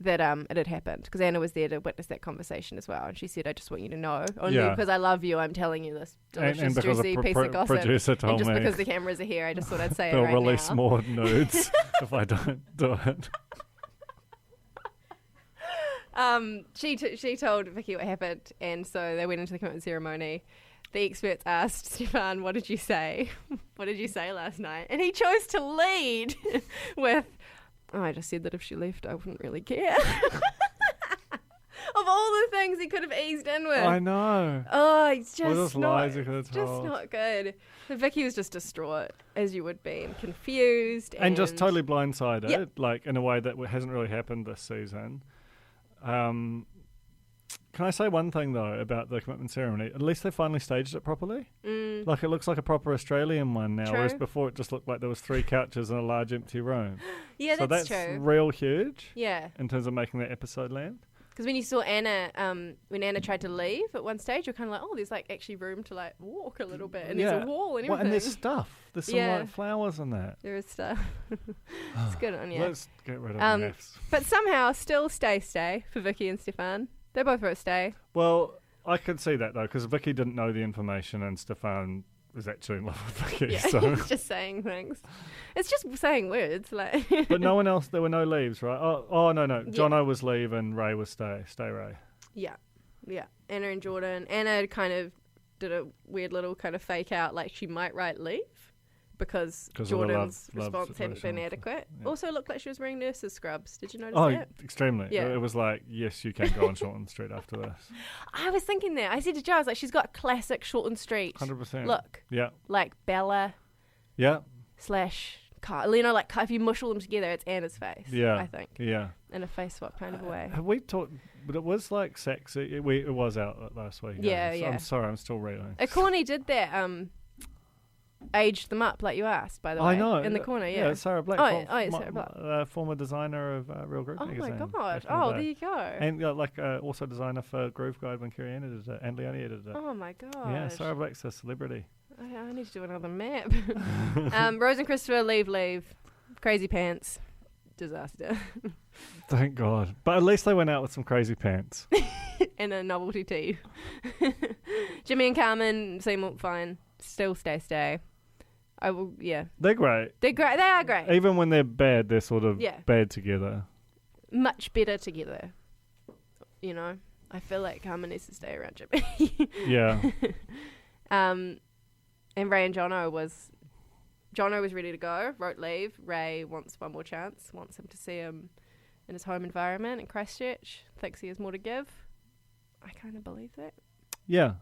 [SPEAKER 4] that it had happened, because Anna was there to witness that conversation as well, and she said, "I just want you to know, only because I love you, I'm telling you this delicious,
[SPEAKER 6] and because
[SPEAKER 4] juicy piece of gossip,
[SPEAKER 6] producer told
[SPEAKER 4] and just
[SPEAKER 6] me
[SPEAKER 4] because the cameras are here, I just thought I'd say it
[SPEAKER 6] they'll
[SPEAKER 4] right
[SPEAKER 6] release
[SPEAKER 4] now."
[SPEAKER 6] more nudes if I don't do it.
[SPEAKER 4] She told Vicky what happened, and so they went into the commitment ceremony. The experts asked Stefaan, what did you say? What did you say last night? And he chose to lead with, I just said that if she left, I wouldn't really care. Of all the things he could have eased in with.
[SPEAKER 6] I know.
[SPEAKER 4] Oh, it's just
[SPEAKER 6] lies
[SPEAKER 4] not,
[SPEAKER 6] he could have
[SPEAKER 4] just
[SPEAKER 6] told.
[SPEAKER 4] not good. So Vicky was just distraught, as you would be, and confused.
[SPEAKER 6] And just totally blindsided,
[SPEAKER 4] Yep.
[SPEAKER 6] like in a way that hasn't really happened this season. Can I say one thing, though, about the commitment ceremony? At least they finally staged it properly. Like, it looks like a proper Australian one now,
[SPEAKER 4] True.
[SPEAKER 6] whereas before it just looked like there was 3 couches in a large empty room.
[SPEAKER 4] Yeah,
[SPEAKER 6] so
[SPEAKER 4] that's
[SPEAKER 6] that's
[SPEAKER 4] true.
[SPEAKER 6] real huge
[SPEAKER 4] Yeah.
[SPEAKER 6] in terms of making that episode land.
[SPEAKER 4] Because when you saw Anna, when Anna tried to leave at one stage, you're kind of like, oh, there's like actually room to like walk a little bit, and there's a wall and everything.
[SPEAKER 6] Well, and there's stuff. There's some
[SPEAKER 4] Yeah.
[SPEAKER 6] like flowers and that.
[SPEAKER 4] There is stuff. It's good on you.
[SPEAKER 6] Let's get rid of maths.
[SPEAKER 4] But somehow still stay for Vicky and Stefaan. They both wrote stay.
[SPEAKER 6] Well, I could see that, though, because Vicky didn't know the information and Stefaan was actually in love with Vicky.
[SPEAKER 4] Yeah,
[SPEAKER 6] So.
[SPEAKER 4] it's just saying things. It's just saying words. Like.
[SPEAKER 6] But no one else, there were no leaves, right? Oh no. Jono was leave and Ray was stay. Stay Ray.
[SPEAKER 4] Yeah. Anna and Jordan. Anna kind of did a weird little kind of fake out, like she might write leave because
[SPEAKER 6] of the
[SPEAKER 4] Jordan's
[SPEAKER 6] love
[SPEAKER 4] response hadn't
[SPEAKER 6] situation.
[SPEAKER 4] been adequate.
[SPEAKER 6] Yeah.
[SPEAKER 4] Also looked like she was wearing nurse's scrubs. Did you notice
[SPEAKER 6] Oh,
[SPEAKER 4] that?
[SPEAKER 6] extremely.
[SPEAKER 4] Yeah.
[SPEAKER 6] It was like, yes, you can go on Shorten Street after this.
[SPEAKER 4] I was thinking that. I said to Joe, I was like, she's got classic Shorten Street
[SPEAKER 6] 100%.
[SPEAKER 4] look.
[SPEAKER 6] Yeah.
[SPEAKER 4] Like Bella
[SPEAKER 6] Yeah.
[SPEAKER 4] / Kyle. You know, like if you mush all them together, it's Anna's face.
[SPEAKER 6] Yeah.
[SPEAKER 4] I think.
[SPEAKER 6] Yeah.
[SPEAKER 4] In a face swap kind of a way.
[SPEAKER 6] Have we talked? But it was like sexy. It was out last week.
[SPEAKER 4] Yeah,
[SPEAKER 6] So
[SPEAKER 4] yeah.
[SPEAKER 6] I'm sorry, I'm still reeling.
[SPEAKER 4] A corny did that. Aged them up like you asked, by the way.
[SPEAKER 6] I know.
[SPEAKER 4] In the corner, yeah.
[SPEAKER 6] Yeah, Sarah Black.
[SPEAKER 4] Sarah Black.
[SPEAKER 6] Former designer of Real Group
[SPEAKER 4] Oh my
[SPEAKER 6] magazine.
[SPEAKER 4] god!
[SPEAKER 6] back in the
[SPEAKER 4] Oh,
[SPEAKER 6] day.
[SPEAKER 4] there you go.
[SPEAKER 6] And also designer for Groove Guide when Kerry Ann edited it, and Leonie edited it.
[SPEAKER 4] Oh my god!
[SPEAKER 6] Yeah, Sarah Black's a celebrity.
[SPEAKER 4] I need to do another map. Rose and Christopher leave. Crazy pants. Disaster.
[SPEAKER 6] Thank God. But at least they went out with some crazy pants.
[SPEAKER 4] And a novelty tee. Jimmy and Carmen seem fine. Still stay. I will. Yeah.
[SPEAKER 6] They're great.
[SPEAKER 4] They're great. They are great.
[SPEAKER 6] Even when they're bad, they're sort of
[SPEAKER 4] Yeah.
[SPEAKER 6] bad together.
[SPEAKER 4] Much better together. You know. I feel like Carmen needs to stay around Jimmy.
[SPEAKER 6] Yeah.
[SPEAKER 4] And Ray and Jono was ready to go, wrote leave. Ray wants one more chance, wants him to see him in his home environment in Christchurch, thinks he has more to give. I kind of believe that.
[SPEAKER 6] Yeah.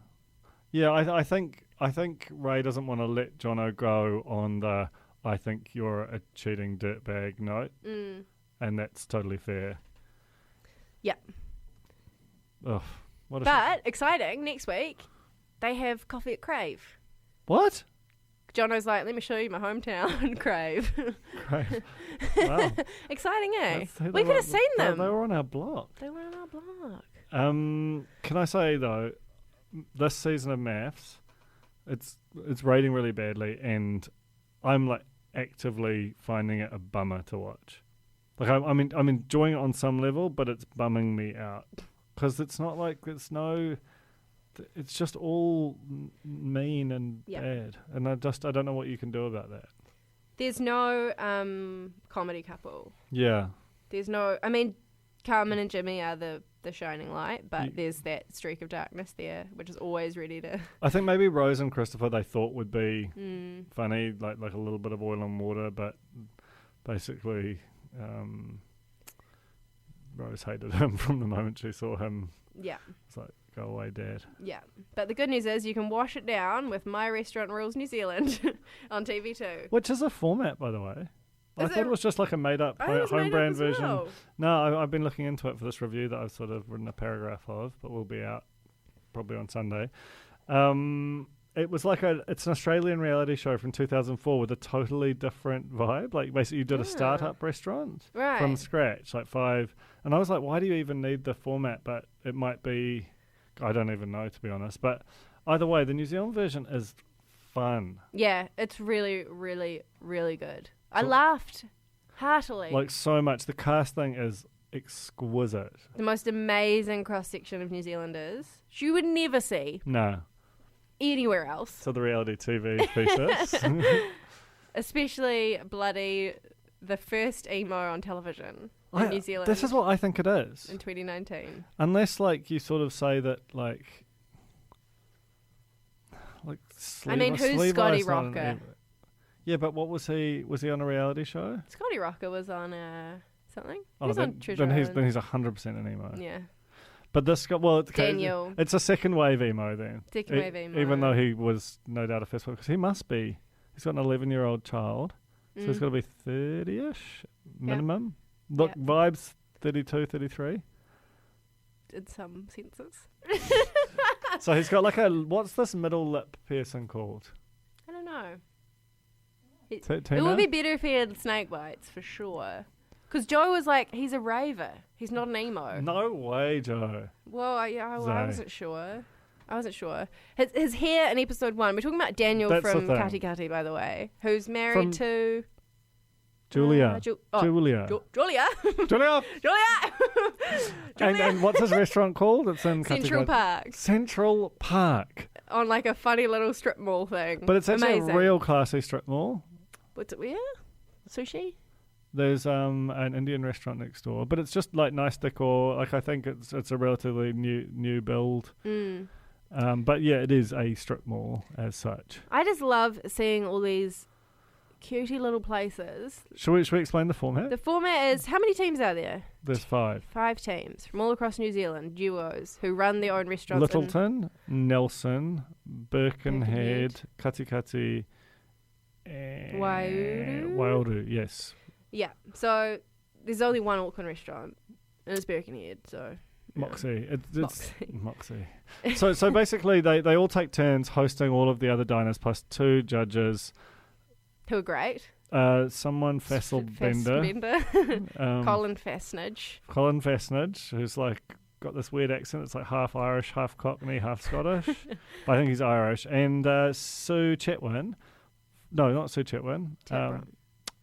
[SPEAKER 6] Yeah, I think Ray doesn't want to let Jono go on the I think you're a cheating dirtbag note. And that's totally fair.
[SPEAKER 4] Yeah.
[SPEAKER 6] Ugh.
[SPEAKER 4] But exciting, next week, they have coffee at Crave.
[SPEAKER 6] What?
[SPEAKER 4] Jono's like, let me show you my hometown, Crave.
[SPEAKER 6] Crave. Wow.
[SPEAKER 4] Exciting, eh?
[SPEAKER 6] They
[SPEAKER 4] We could
[SPEAKER 6] were-
[SPEAKER 4] have seen them.
[SPEAKER 6] They were on our block.
[SPEAKER 4] They were on our block.
[SPEAKER 6] Can I say, though, this season of MAFS, it's rating really badly, and I'm like actively finding it a bummer to watch. Like I'm enjoying it on some level, but it's bumming me out because it's not like it's just all mean and bad, and I don't know what you can do about that.
[SPEAKER 4] There's no comedy couple.
[SPEAKER 6] Yeah.
[SPEAKER 4] There's no. I mean, Carmen and Jimmy are the shining light, but there's that streak of darkness there, which is always ready to.
[SPEAKER 6] I think maybe Rose and Christopher they thought would be funny, like a little bit of oil and water, but basically, Rose hated him from the moment she saw him.
[SPEAKER 4] Yeah.
[SPEAKER 6] It's like, go away, Dad.
[SPEAKER 4] Yeah. But the good news is you can wash it down with My Restaurant Rules New Zealand on TV2.
[SPEAKER 6] Which is a format, by the way. I thought it was just like a made-up home brand version.
[SPEAKER 4] Well.
[SPEAKER 6] No, I've been looking into it for this review that I've sort of written a paragraph of, but will be out probably on Sunday. It was like it's an Australian reality show from 2004 with a totally different vibe. Like basically you did a startup restaurant from scratch, like 5. And I was like, why do you even need the format? But it might be, I don't even know, to be honest. But either way, the New Zealand version is fun.
[SPEAKER 4] Yeah, it's really, really, really good. I laughed heartily.
[SPEAKER 6] Like so much. The casting is exquisite.
[SPEAKER 4] The most amazing cross-section of New Zealanders you would never see
[SPEAKER 6] No.
[SPEAKER 4] anywhere else.
[SPEAKER 6] So the reality TV pieces.
[SPEAKER 4] Especially bloody the first emo on television. in New Zealand.
[SPEAKER 6] This is what I think it is.
[SPEAKER 4] In 2019.
[SPEAKER 6] Unless, like, you sort of say that, like
[SPEAKER 4] I mean, who's Scotty Rocker?
[SPEAKER 6] Yeah, but what was he? Was he on a reality show?
[SPEAKER 4] Scotty Rocker was on something. He
[SPEAKER 6] Oh,
[SPEAKER 4] was on Treasure
[SPEAKER 6] then he's
[SPEAKER 4] Island.
[SPEAKER 6] 100% an emo.
[SPEAKER 4] Yeah.
[SPEAKER 6] But this guy, well,
[SPEAKER 4] Daniel.
[SPEAKER 6] it's a second wave emo then.
[SPEAKER 4] Second wave emo.
[SPEAKER 6] Even though he was no doubt a first wave, because he must be. He's got an 11-year-old child, so he's got to be 30-ish minimum. Look, vibes 32, 33.
[SPEAKER 4] In some senses.
[SPEAKER 6] So he's got like what's this middle lip piercing called?
[SPEAKER 4] I don't know. It
[SPEAKER 6] Tina?
[SPEAKER 4] would be better if he had snake bites, for sure. Because Joe was like, he's a raver. He's not an emo.
[SPEAKER 6] No way, Joe.
[SPEAKER 4] Well, I wasn't sure. I wasn't sure. His hair in episode 1, we're talking about Daniel from Kati Kati, by the way, who's married to...
[SPEAKER 6] Julia.
[SPEAKER 4] Julia.
[SPEAKER 6] Julia.
[SPEAKER 4] Julia.
[SPEAKER 6] And what's his restaurant called? It's in
[SPEAKER 4] Central Park.
[SPEAKER 6] Central Park.
[SPEAKER 4] On like a funny little strip mall thing.
[SPEAKER 6] But it's actually
[SPEAKER 4] amazing.
[SPEAKER 6] a real classy strip mall.
[SPEAKER 4] What's it? Where? Sushi?
[SPEAKER 6] There's an Indian restaurant next door, but it's just like nice decor. Like I think it's a relatively new build. But yeah, it is a strip mall as such.
[SPEAKER 4] I just love seeing all these cutie little places.
[SPEAKER 6] Should we explain the format?
[SPEAKER 4] The format is, how many teams are there?
[SPEAKER 6] There's 5.
[SPEAKER 4] 5 teams from all across New Zealand, duos who run their own restaurants.
[SPEAKER 6] Littleton, Nelson, Birkenhead, Kati Kati, and Waioru, yes.
[SPEAKER 4] Yeah, so there's only one Auckland restaurant, and it's Birkenhead, so...
[SPEAKER 6] Moxie. It's Moxie. So basically they all take turns hosting all of the other diners plus 2 judges.
[SPEAKER 4] Who are great.
[SPEAKER 6] Someone Fasselbender.
[SPEAKER 4] Colin Fastnage.
[SPEAKER 6] Colin Fastnage, who's like got this weird accent. It's like half Irish, half Cockney, half Scottish. But I think he's Irish. And Sue Chetwin. No, not Sue Chetwin.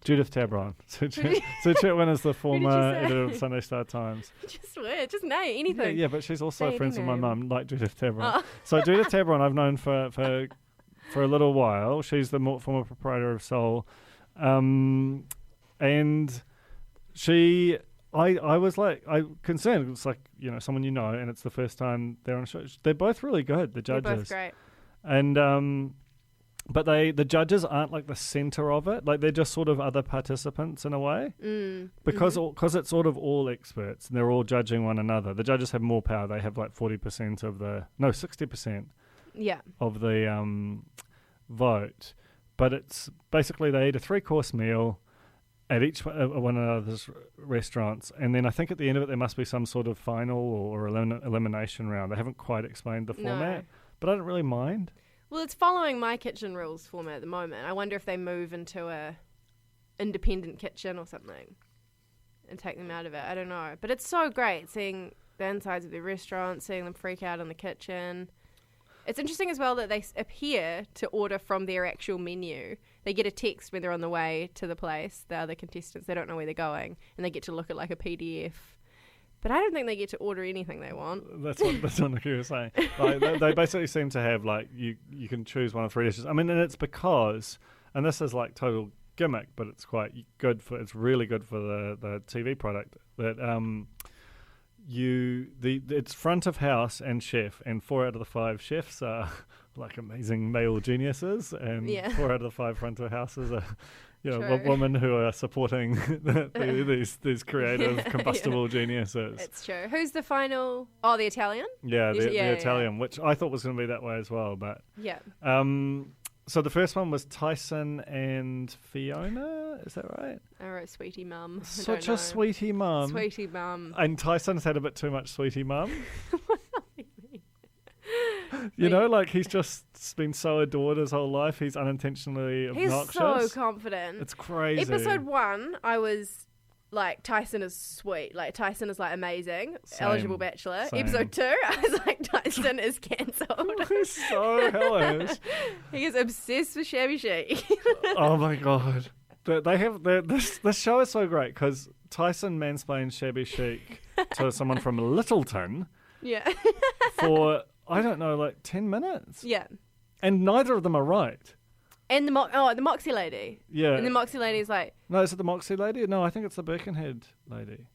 [SPEAKER 6] Judith Tabron. Sue Chetwin is the former editor of Sunday Star Times.
[SPEAKER 4] Just weird. Just name anything.
[SPEAKER 6] Yeah, but she's also friends with my mum, like Judith Tabron. Oh. So Judith Tabron I've known for a little while. She's the former proprietor of Soul. And she... I was like, concerned. It's like, someone and it's the first time they're on a show. They're both really good, the judges.
[SPEAKER 4] They're both great.
[SPEAKER 6] And... But the judges aren't like the center of it. Like they're just sort of other participants in a way. Because it's sort of all experts and they're all judging one another. The judges have more power. They have like 40% of 60% of the vote. But it's basically they eat a 3-course meal at each one another's restaurants. And then I think at the end of it there must be some sort of final or elimination round. They haven't quite explained the format. But I don't really mind.
[SPEAKER 4] Well, it's following My Kitchen Rules format at the moment. I wonder if they move into a independent kitchen or something and take them out of it. I don't know. But it's so great seeing the insides of the restaurant, seeing them freak out in the kitchen. It's interesting as well that they appear to order from their actual menu. They get a text when they're on the way to the place, the other contestants. They don't know where they're going, and they get to look at like a PDF. But I don't think they get to order anything they want.
[SPEAKER 6] That's what Nikki was saying. Like, they basically seem to have like you can choose one of 3 dishes. I mean, and it's because, and this is like total gimmick, but it's quite good it's really good for the TV product that it's front of house and chef, and 4 out of the 5 chefs are like amazing male geniuses, and 4 out of the 5 front of houses are. Women who are supporting these creative, combustible geniuses.
[SPEAKER 4] It's true. Who's the final? Oh, the Italian?
[SPEAKER 6] Yeah, the Italian, which I thought was going to be that way as well. But
[SPEAKER 4] yeah.
[SPEAKER 6] So the first one was Tyson and Fiona. Is that right?
[SPEAKER 4] I wrote Sweetie Mum.
[SPEAKER 6] Such a sweetie mum.
[SPEAKER 4] Sweetie Mum.
[SPEAKER 6] And Tyson's had a bit too much sweetie mum. Like he's just been so adored his whole life. He's unintentionally obnoxious.
[SPEAKER 4] He's so confident.
[SPEAKER 6] It's crazy.
[SPEAKER 4] Episode 1, I was like, Tyson is sweet. Like, Tyson is like amazing. Eligible bachelor.
[SPEAKER 6] Same.
[SPEAKER 4] Episode 2, I was like, Tyson is cancelled.
[SPEAKER 6] He's so hellish.
[SPEAKER 4] He is obsessed with Shabby Chic.
[SPEAKER 6] Oh my God. This show is so great because Tyson mansplains Shabby Chic to someone from Littleton.
[SPEAKER 4] Yeah.
[SPEAKER 6] For... I don't know, like 10 minutes.
[SPEAKER 4] Yeah.
[SPEAKER 6] And neither of them are right.
[SPEAKER 4] And the Moxie lady.
[SPEAKER 6] Yeah.
[SPEAKER 4] And the Moxie lady's like...
[SPEAKER 6] No, is it the Moxie lady? No, I think it's the Birkenhead lady.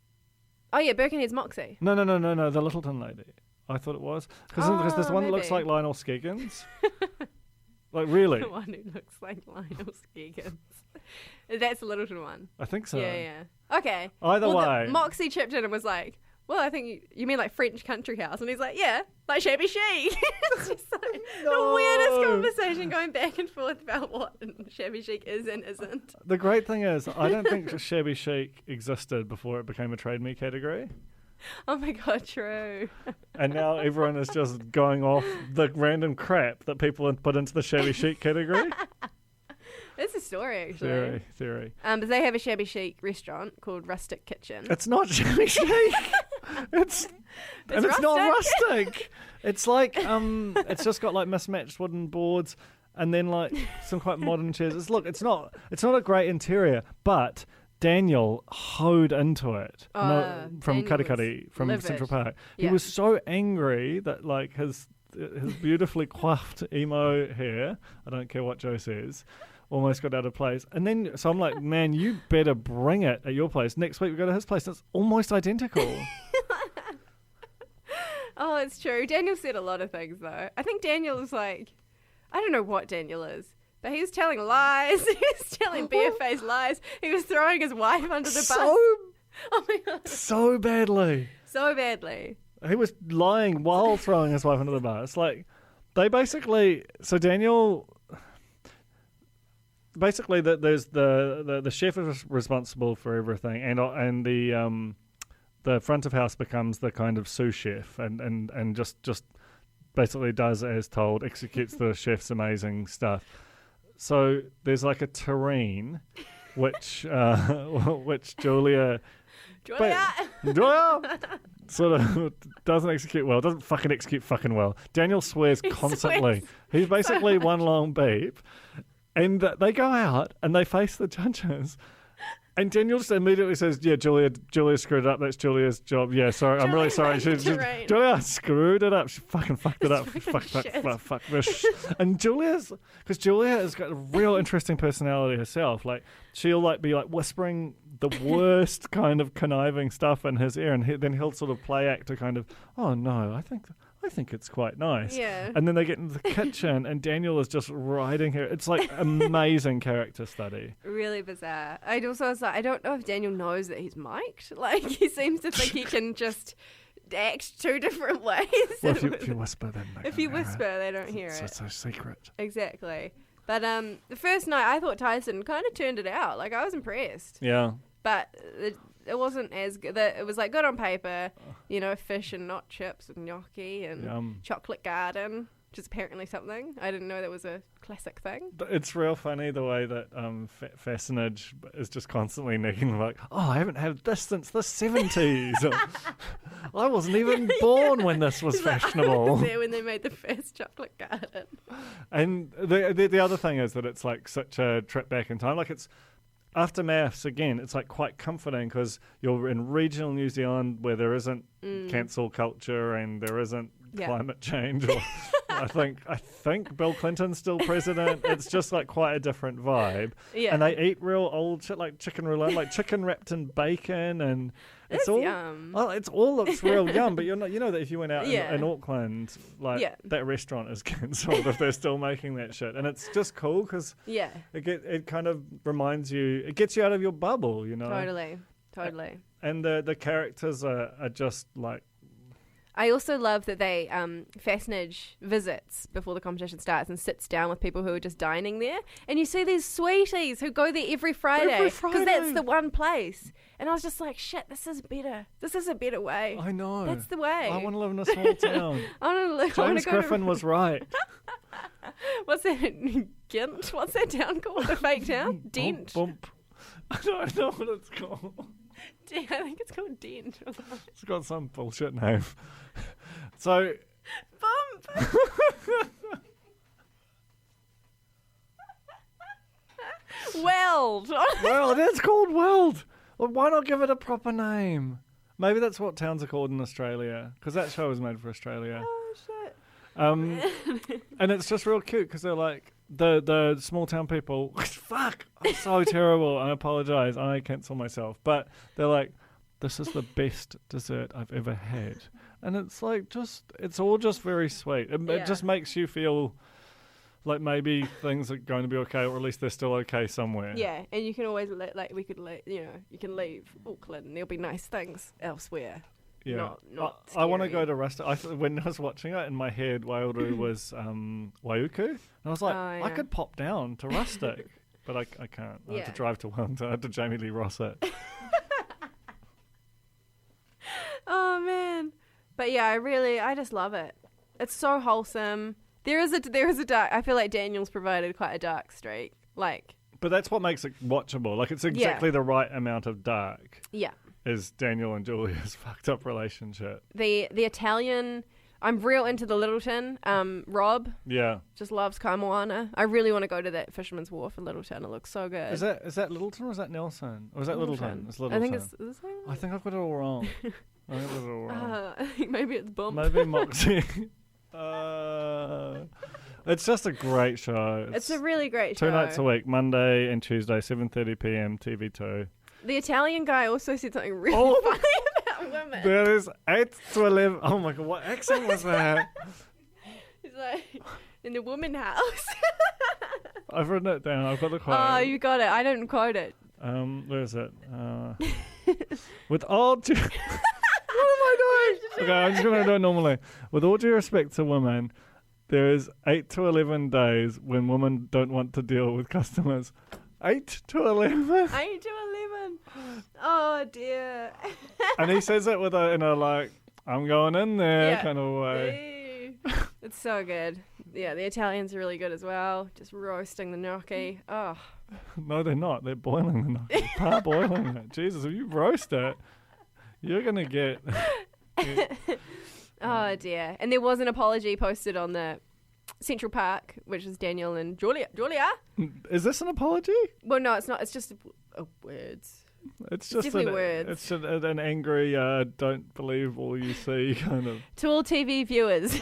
[SPEAKER 4] Oh yeah, Birkenhead's Moxie.
[SPEAKER 6] No, the Littleton lady. I thought it was. Because there's the one that looks
[SPEAKER 4] maybe.
[SPEAKER 6] like Lionel Skeggins. Like, really?
[SPEAKER 4] The one who looks like Lionel Skeggins. That's the Littleton one.
[SPEAKER 6] I think so.
[SPEAKER 4] Yeah. Okay.
[SPEAKER 6] Either way.
[SPEAKER 4] Moxie chipped in and was like, well, I think you mean like French country house. And he's like, yeah, like shabby chic. It's just like the weirdest conversation going back and forth about what shabby chic is and isn't.
[SPEAKER 6] The great thing is, I don't think shabby chic existed before it became a trade me category.
[SPEAKER 4] Oh my God, true.
[SPEAKER 6] And now everyone is just going off the random crap that people put into the shabby chic category.
[SPEAKER 4] It's a story, actually.
[SPEAKER 6] Theory.
[SPEAKER 4] But they have a shabby chic restaurant called Rustic Kitchen.
[SPEAKER 6] It's not shabby chic. It's not rustic. It's like it's just got like mismatched wooden boards and then like some quite modern chairs. It's not a great interior, but Daniel hoed into it from Katikati, from
[SPEAKER 4] livid.
[SPEAKER 6] Central Park.
[SPEAKER 4] Yeah.
[SPEAKER 6] He was so angry that like his beautifully coiffed emo hair, I don't care what Joe says, almost got out of place. And then, so I'm like, man, you better bring it at your place. Next week we go to his place. It's almost identical.
[SPEAKER 4] Oh, it's true. Daniel said a lot of things, though. I think Daniel is like, I don't know what Daniel is, but he was telling lies. He was telling barefaced lies. He was throwing his wife under the bus. Oh my God.
[SPEAKER 6] So badly.
[SPEAKER 4] So badly.
[SPEAKER 6] He was lying while throwing his wife under the bus. Like, they basically, so Daniel, basically there's the chef is responsible for everything, and the front of house becomes the kind of sous chef and just basically does as told, executes the chef's amazing stuff. So there's like a terrine, which Julia sort of doesn't execute well, doesn't fucking execute fucking well. Daniel swears constantly. He's basically one long beep. And they go out and they face the judges. And Daniel just immediately says, yeah, Julia screwed it up. That's Julia's job. Yeah, sorry. I'm really sorry. Julia screwed it up. She fucking fucked it up. Fuck this. And because Julia has got a real interesting personality herself. Like, she'll like be like whispering the worst kind of conniving stuff in his ear. And then he'll sort of play act to kind of, oh no, I think it's quite nice.
[SPEAKER 4] Yeah.
[SPEAKER 6] And then they get into the kitchen and Daniel is just riding her. It's like amazing character study.
[SPEAKER 4] Really bizarre. I also was like, I don't know if Daniel knows that he's mic'd. Like, he seems to think he can just act two different ways.
[SPEAKER 6] Well, if you whisper, then
[SPEAKER 4] they don't hear it.
[SPEAKER 6] It's a secret.
[SPEAKER 4] Exactly. But the first night, I thought Tyson kind of turned it out. Like, I was impressed.
[SPEAKER 6] Yeah.
[SPEAKER 4] But it wasn't as good. It was like good on paper, you know, fish and not chips and gnocchi and chocolate garden, which is apparently something. I didn't know that was a classic thing.
[SPEAKER 6] It's real funny the way that FAFSNZ is just constantly nicking like, oh, I haven't had this since the 70s. I wasn't even born when this was fashionable.
[SPEAKER 4] I was there when they made the first chocolate garden.
[SPEAKER 6] And the other thing is that it's like such a trip back in time. Like, it's after MAFS, again, it's like quite comforting because you're in regional New Zealand where there isn't cancel culture and there isn't climate change. Or I think Bill Clinton's still president. It's just like quite a different vibe. Yeah. And they eat real old shit like chicken roulade, like chicken wrapped in bacon, and it's all
[SPEAKER 4] yum.
[SPEAKER 6] Well, it's all looks real yum. But you know that if you went out in Auckland, like that restaurant is cancelled if they're still making that shit, and it's just cool because it kind of reminds you, it gets you out of your bubble, you know.
[SPEAKER 4] Totally.
[SPEAKER 6] And the characters are just like.
[SPEAKER 4] I also love that they FAFSNZ visits before the competition starts and sits down with people who are just dining there, and you see these sweeties who go there every Friday because that's the one place. And I was just like, shit, this is better. This is a better way.
[SPEAKER 6] I know.
[SPEAKER 4] That's the way.
[SPEAKER 6] I want to live in a small town. James Griffin was right.
[SPEAKER 4] What's that? Gint? What's that town called? The fake town? Dent.
[SPEAKER 6] Bump. I don't know what it's called.
[SPEAKER 4] I think it's called Dent.
[SPEAKER 6] It's got some bullshit name. So.
[SPEAKER 4] Bump. Weld.
[SPEAKER 6] Well, it is called Weld. Well, why not give it a proper name? Maybe that's what towns are called in Australia, because that show was made for Australia.
[SPEAKER 4] Oh, shit.
[SPEAKER 6] And it's just real cute because they're like the small town people. Fuck, I'm so terrible. I apologize. I cancel myself. But they're like, this is the best dessert I've ever had. And it's like it's all just very sweet. It just makes you feel like maybe things are going to be okay, or at least they're still okay somewhere.
[SPEAKER 4] Yeah, and you can always you can leave Auckland and there'll be nice things elsewhere.
[SPEAKER 6] Yeah,
[SPEAKER 4] not
[SPEAKER 6] I want to
[SPEAKER 4] scary.
[SPEAKER 6] go to Rustic. When I was watching it in my head, Waioru was Waiuku, and I was like, I could pop down to Rustic, but I can't. I have to drive to Wellington. I have to Jamie Lee Ross it.
[SPEAKER 4] Oh man, but yeah, I just love it. It's so wholesome. There is a dark. I feel like Daniel's provided quite a dark streak. Like,
[SPEAKER 6] but that's what makes it watchable. Like, it's exactly the right amount of dark.
[SPEAKER 4] Yeah.
[SPEAKER 6] Is Daniel and Julia's fucked up relationship.
[SPEAKER 4] The Italian. I'm real into the Littleton. Rob.
[SPEAKER 6] Yeah.
[SPEAKER 4] Just loves Kaimoana. I really want to go to that Fisherman's Wharf in Littleton. It looks so good.
[SPEAKER 6] Is that Littleton or is that Nelson? Or is that Littleton? It's Littleton.
[SPEAKER 4] I think it's.
[SPEAKER 6] I think I've got it all wrong.
[SPEAKER 4] I think maybe it's Bump.
[SPEAKER 6] Maybe Moxie. It's just a great show.
[SPEAKER 4] It's a really great show.
[SPEAKER 6] 2 nights a week, Monday and Tuesday, 7:30 p.m. TV2.
[SPEAKER 4] The Italian guy also said something really funny about women.
[SPEAKER 6] There is 8 to 11. Oh my god, what accent was that?
[SPEAKER 4] He's like, in the woman house.
[SPEAKER 6] I've written it down. I've got the quote.
[SPEAKER 4] Oh, you got it. I didn't quote it.
[SPEAKER 6] Where is it? With all due... What am I doing? Okay, I'm just going to do it normally. With all due respect to women, there is 8 to 11 days when women don't want to deal with customers. 8 to 11?
[SPEAKER 4] 8 to 11. Oh, dear.
[SPEAKER 6] And he says it in a like, I'm going in there kind of way.
[SPEAKER 4] Hey. It's so good. Yeah, the Italians are really good as well. Just roasting the gnocchi. Oh.
[SPEAKER 6] No, they're not. They're boiling the gnocchi. Parboiling it. Jesus, if you roast it, you're going to get...
[SPEAKER 4] Oh, dear. And there was an apology posted on the Central Park, which is Daniel and Julia.
[SPEAKER 6] Is this an apology?
[SPEAKER 4] Well, no, it's not. It's just words.
[SPEAKER 6] It's just
[SPEAKER 4] definitely words.
[SPEAKER 6] It's an angry, don't believe all you see kind of.
[SPEAKER 4] To all TV viewers,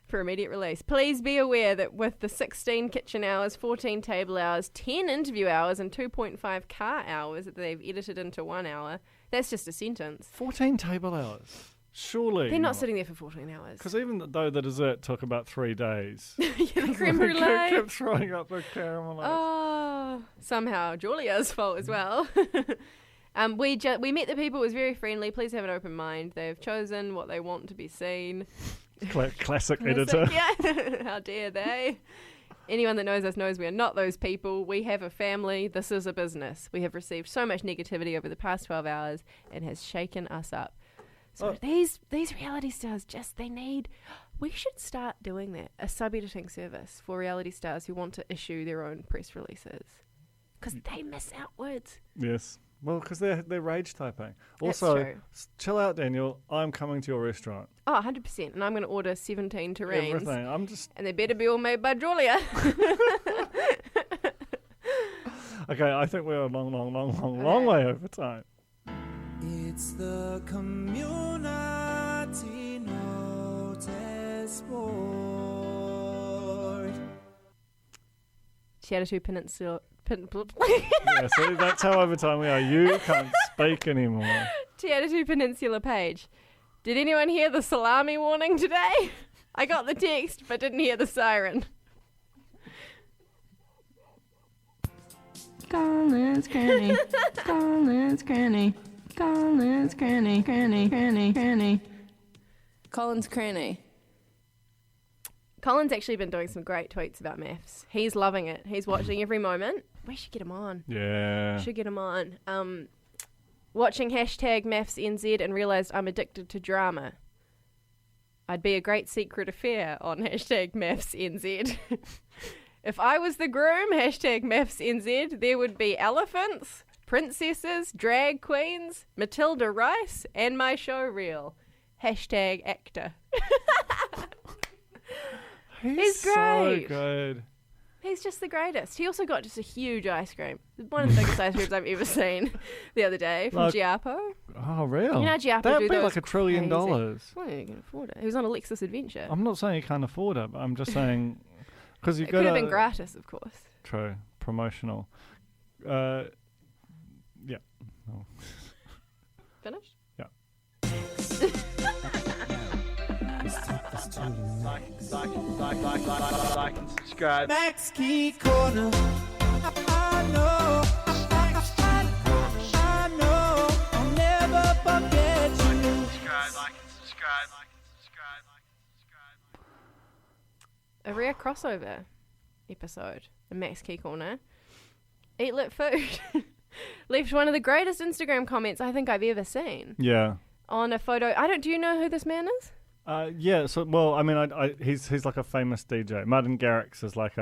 [SPEAKER 4] for immediate release, please be aware that with the 16 kitchen hours, 14 table hours, 10 interview hours, and 2.5 car hours that they've edited into 1 hour, that's just a sentence.
[SPEAKER 6] 14 table hours? Surely.
[SPEAKER 4] They're not sitting there for 14 hours.
[SPEAKER 6] Because even though the dessert took about 3 days.
[SPEAKER 4] Yeah, the creme brulee.
[SPEAKER 6] They kept throwing up the caramel.
[SPEAKER 4] Oh, somehow Julia's fault as well. We met the people. It was very friendly. Please have an open mind. They've chosen what they want to be seen.
[SPEAKER 6] Classic editor.
[SPEAKER 4] Yeah. How dare they? Anyone that knows us knows we are not those people. We have a family. This is a business. We have received so much negativity over the past 12 hours. It has shaken us up. So these reality stars we should start doing that, a sub-editing service for reality stars who want to issue their own press releases. Because they miss out words.
[SPEAKER 6] Yes. Well, because they're rage typing.
[SPEAKER 4] That's
[SPEAKER 6] Also,
[SPEAKER 4] true.
[SPEAKER 6] Chill out, Daniel. I'm coming to your restaurant.
[SPEAKER 4] Oh, 100%. And I'm going to order 17 terrines.
[SPEAKER 6] Everything.
[SPEAKER 4] And they better be all made by Julia.
[SPEAKER 6] Okay, I think we're a long way over time.
[SPEAKER 9] It's the community notice board.
[SPEAKER 4] Chattatu Peninsula.
[SPEAKER 6] Yeah, see, that's how over time we are. You can't speak anymore.
[SPEAKER 4] Chattatu Peninsula page. Did anyone hear the salami warning today? I got the text, but didn't hear the siren.
[SPEAKER 10] Colin's Cranny. Colin's Cranny. Colin's Cranny. Cranny.
[SPEAKER 4] Colin's Cranny. Colin's actually been doing some great tweets about maths. He's loving it. He's watching every moment. We should get him on.
[SPEAKER 6] Yeah.
[SPEAKER 4] Should get him on. Watching #MAFSNZ and realised I'm addicted to drama. I'd be a great secret affair on #MAFSNZ. If I was the groom, #MAFSNZ, there would be elephants, princesses, drag queens, Matilda Rice, and my show reel. #actor. He's great.
[SPEAKER 6] So good.
[SPEAKER 4] He's just the greatest. He also got just a huge ice cream. One of the biggest ice creams I've ever seen the other day from Giappo.
[SPEAKER 6] Oh, real?
[SPEAKER 4] You know Giappo
[SPEAKER 6] That'd
[SPEAKER 4] do
[SPEAKER 6] be
[SPEAKER 4] those
[SPEAKER 6] like $1 trillion.
[SPEAKER 4] Well, you can afford it. He was on a Lexus Adventure.
[SPEAKER 6] I'm not saying you can't afford it, but I'm just saying... Cause you
[SPEAKER 4] it could have been gratis, of course.
[SPEAKER 6] True. Promotional. Yeah. Oh.
[SPEAKER 11] Like and subscribe.
[SPEAKER 9] Max Key Corner. I know. I know. I'll never forget you.
[SPEAKER 11] Like and subscribe.
[SPEAKER 4] A rare crossover episode in Max Key Corner. Eat Lit Food left one of the greatest Instagram comments I think I've ever seen.
[SPEAKER 6] Yeah.
[SPEAKER 4] On a photo. Do you know who this man is?
[SPEAKER 6] Yeah. So, well, I mean, he's like a famous DJ. Martin Garrix is like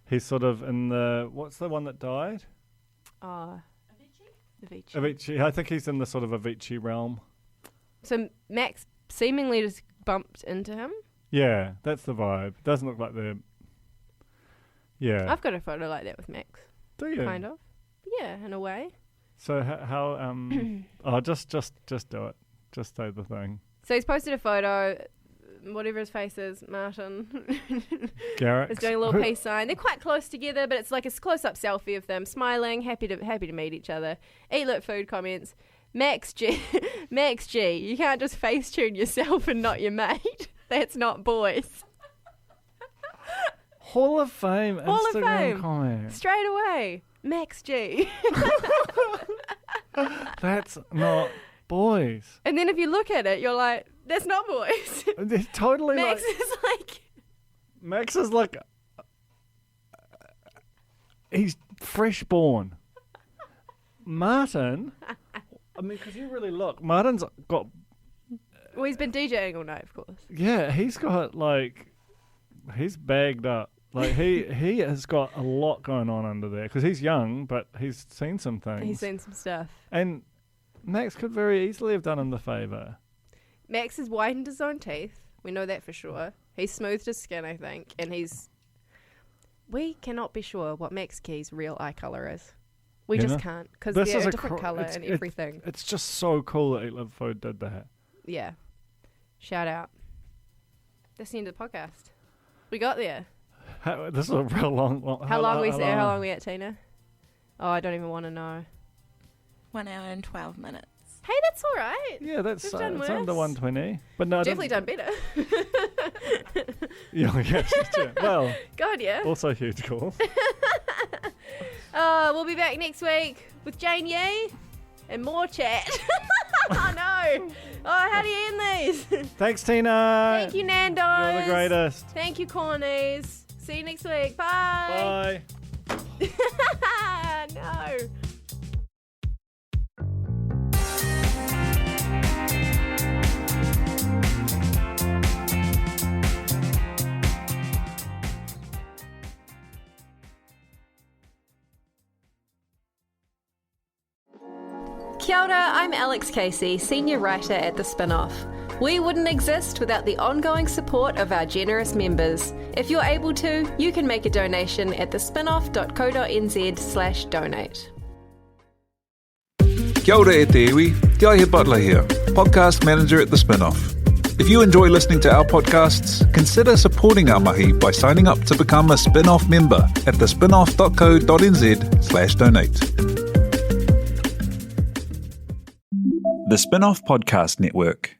[SPEAKER 6] he's sort of in the, what's the one that died? Avicii. I think he's in the sort of Avicii realm.
[SPEAKER 4] So Max seemingly just bumped into him.
[SPEAKER 6] Yeah, that's the vibe. Doesn't look like the. Yeah.
[SPEAKER 4] I've got a photo like that with Max.
[SPEAKER 6] Do you?
[SPEAKER 4] Kind of. Yeah, in a way.
[SPEAKER 6] So how oh, just do it. Just say the thing.
[SPEAKER 4] So he's posted a photo, whatever his face is, Martin.
[SPEAKER 6] Garrett
[SPEAKER 4] is doing a little peace sign. They're quite close together, but it's like a close-up selfie of them smiling, happy to meet each other. Eat Lit Food comments. Max G, you can't just face tune yourself and not your mate. That's not boys.
[SPEAKER 6] Hall of Fame Instagram comment.
[SPEAKER 4] Straight away. Max G.
[SPEAKER 6] That's not boys.
[SPEAKER 4] And then if you look at it, you're like, that's not boys.
[SPEAKER 6] They're totally
[SPEAKER 4] Max is like
[SPEAKER 6] he's fresh born. Martin, I mean, because you really look, Martin's got.
[SPEAKER 4] Well, he's been DJing all night, of course.
[SPEAKER 6] Yeah, he's got he's bagged up. Like he has got a lot going on under there because he's young, but he's seen some things.
[SPEAKER 4] He's seen some stuff.
[SPEAKER 6] And Max could very easily have done him the favour.
[SPEAKER 4] Max has whitened his own teeth. We know that for sure. He's smoothed his skin, I think, and we cannot be sure what Max Key's real eye colour is. We just can't because they're a different colour and everything.
[SPEAKER 6] It's just so cool that Eat Lit Food did that.
[SPEAKER 4] Yeah. Shout out. That's the end of the podcast. We got there.
[SPEAKER 6] This is a real long.
[SPEAKER 4] How long are we at, Tina? Oh, I don't even want to know.
[SPEAKER 5] 1 hour and 12 minutes.
[SPEAKER 4] Hey, that's all right.
[SPEAKER 6] Yeah, that's
[SPEAKER 4] it's
[SPEAKER 6] under 120. But no,
[SPEAKER 4] definitely done better.
[SPEAKER 6] yeah. Well,
[SPEAKER 4] God, yeah.
[SPEAKER 6] Also huge call.
[SPEAKER 4] We'll be back next week with Jane Yee and more chat. Oh no! Oh, how do you end these?
[SPEAKER 6] Thanks, Tina.
[SPEAKER 4] Thank you, Nando's.
[SPEAKER 6] You're the greatest.
[SPEAKER 4] Thank you, Crannies. See you next week. Bye.
[SPEAKER 6] Bye.
[SPEAKER 4] No. Kia ora, I'm Alex Casey, Senior Writer at The Spinoff. We wouldn't exist without the ongoing support of our generous members. If you're able to, you can make a donation at thespinoff.co.nz/donate.
[SPEAKER 1] Kia ora e te iwi, Te Aihe Butler here, Podcast Manager at The Spinoff. If you enjoy listening to our podcasts, consider supporting our mahi by signing up to become a Spinoff member at thespinoff.co.nz/donate. The Spinoff Podcast Network.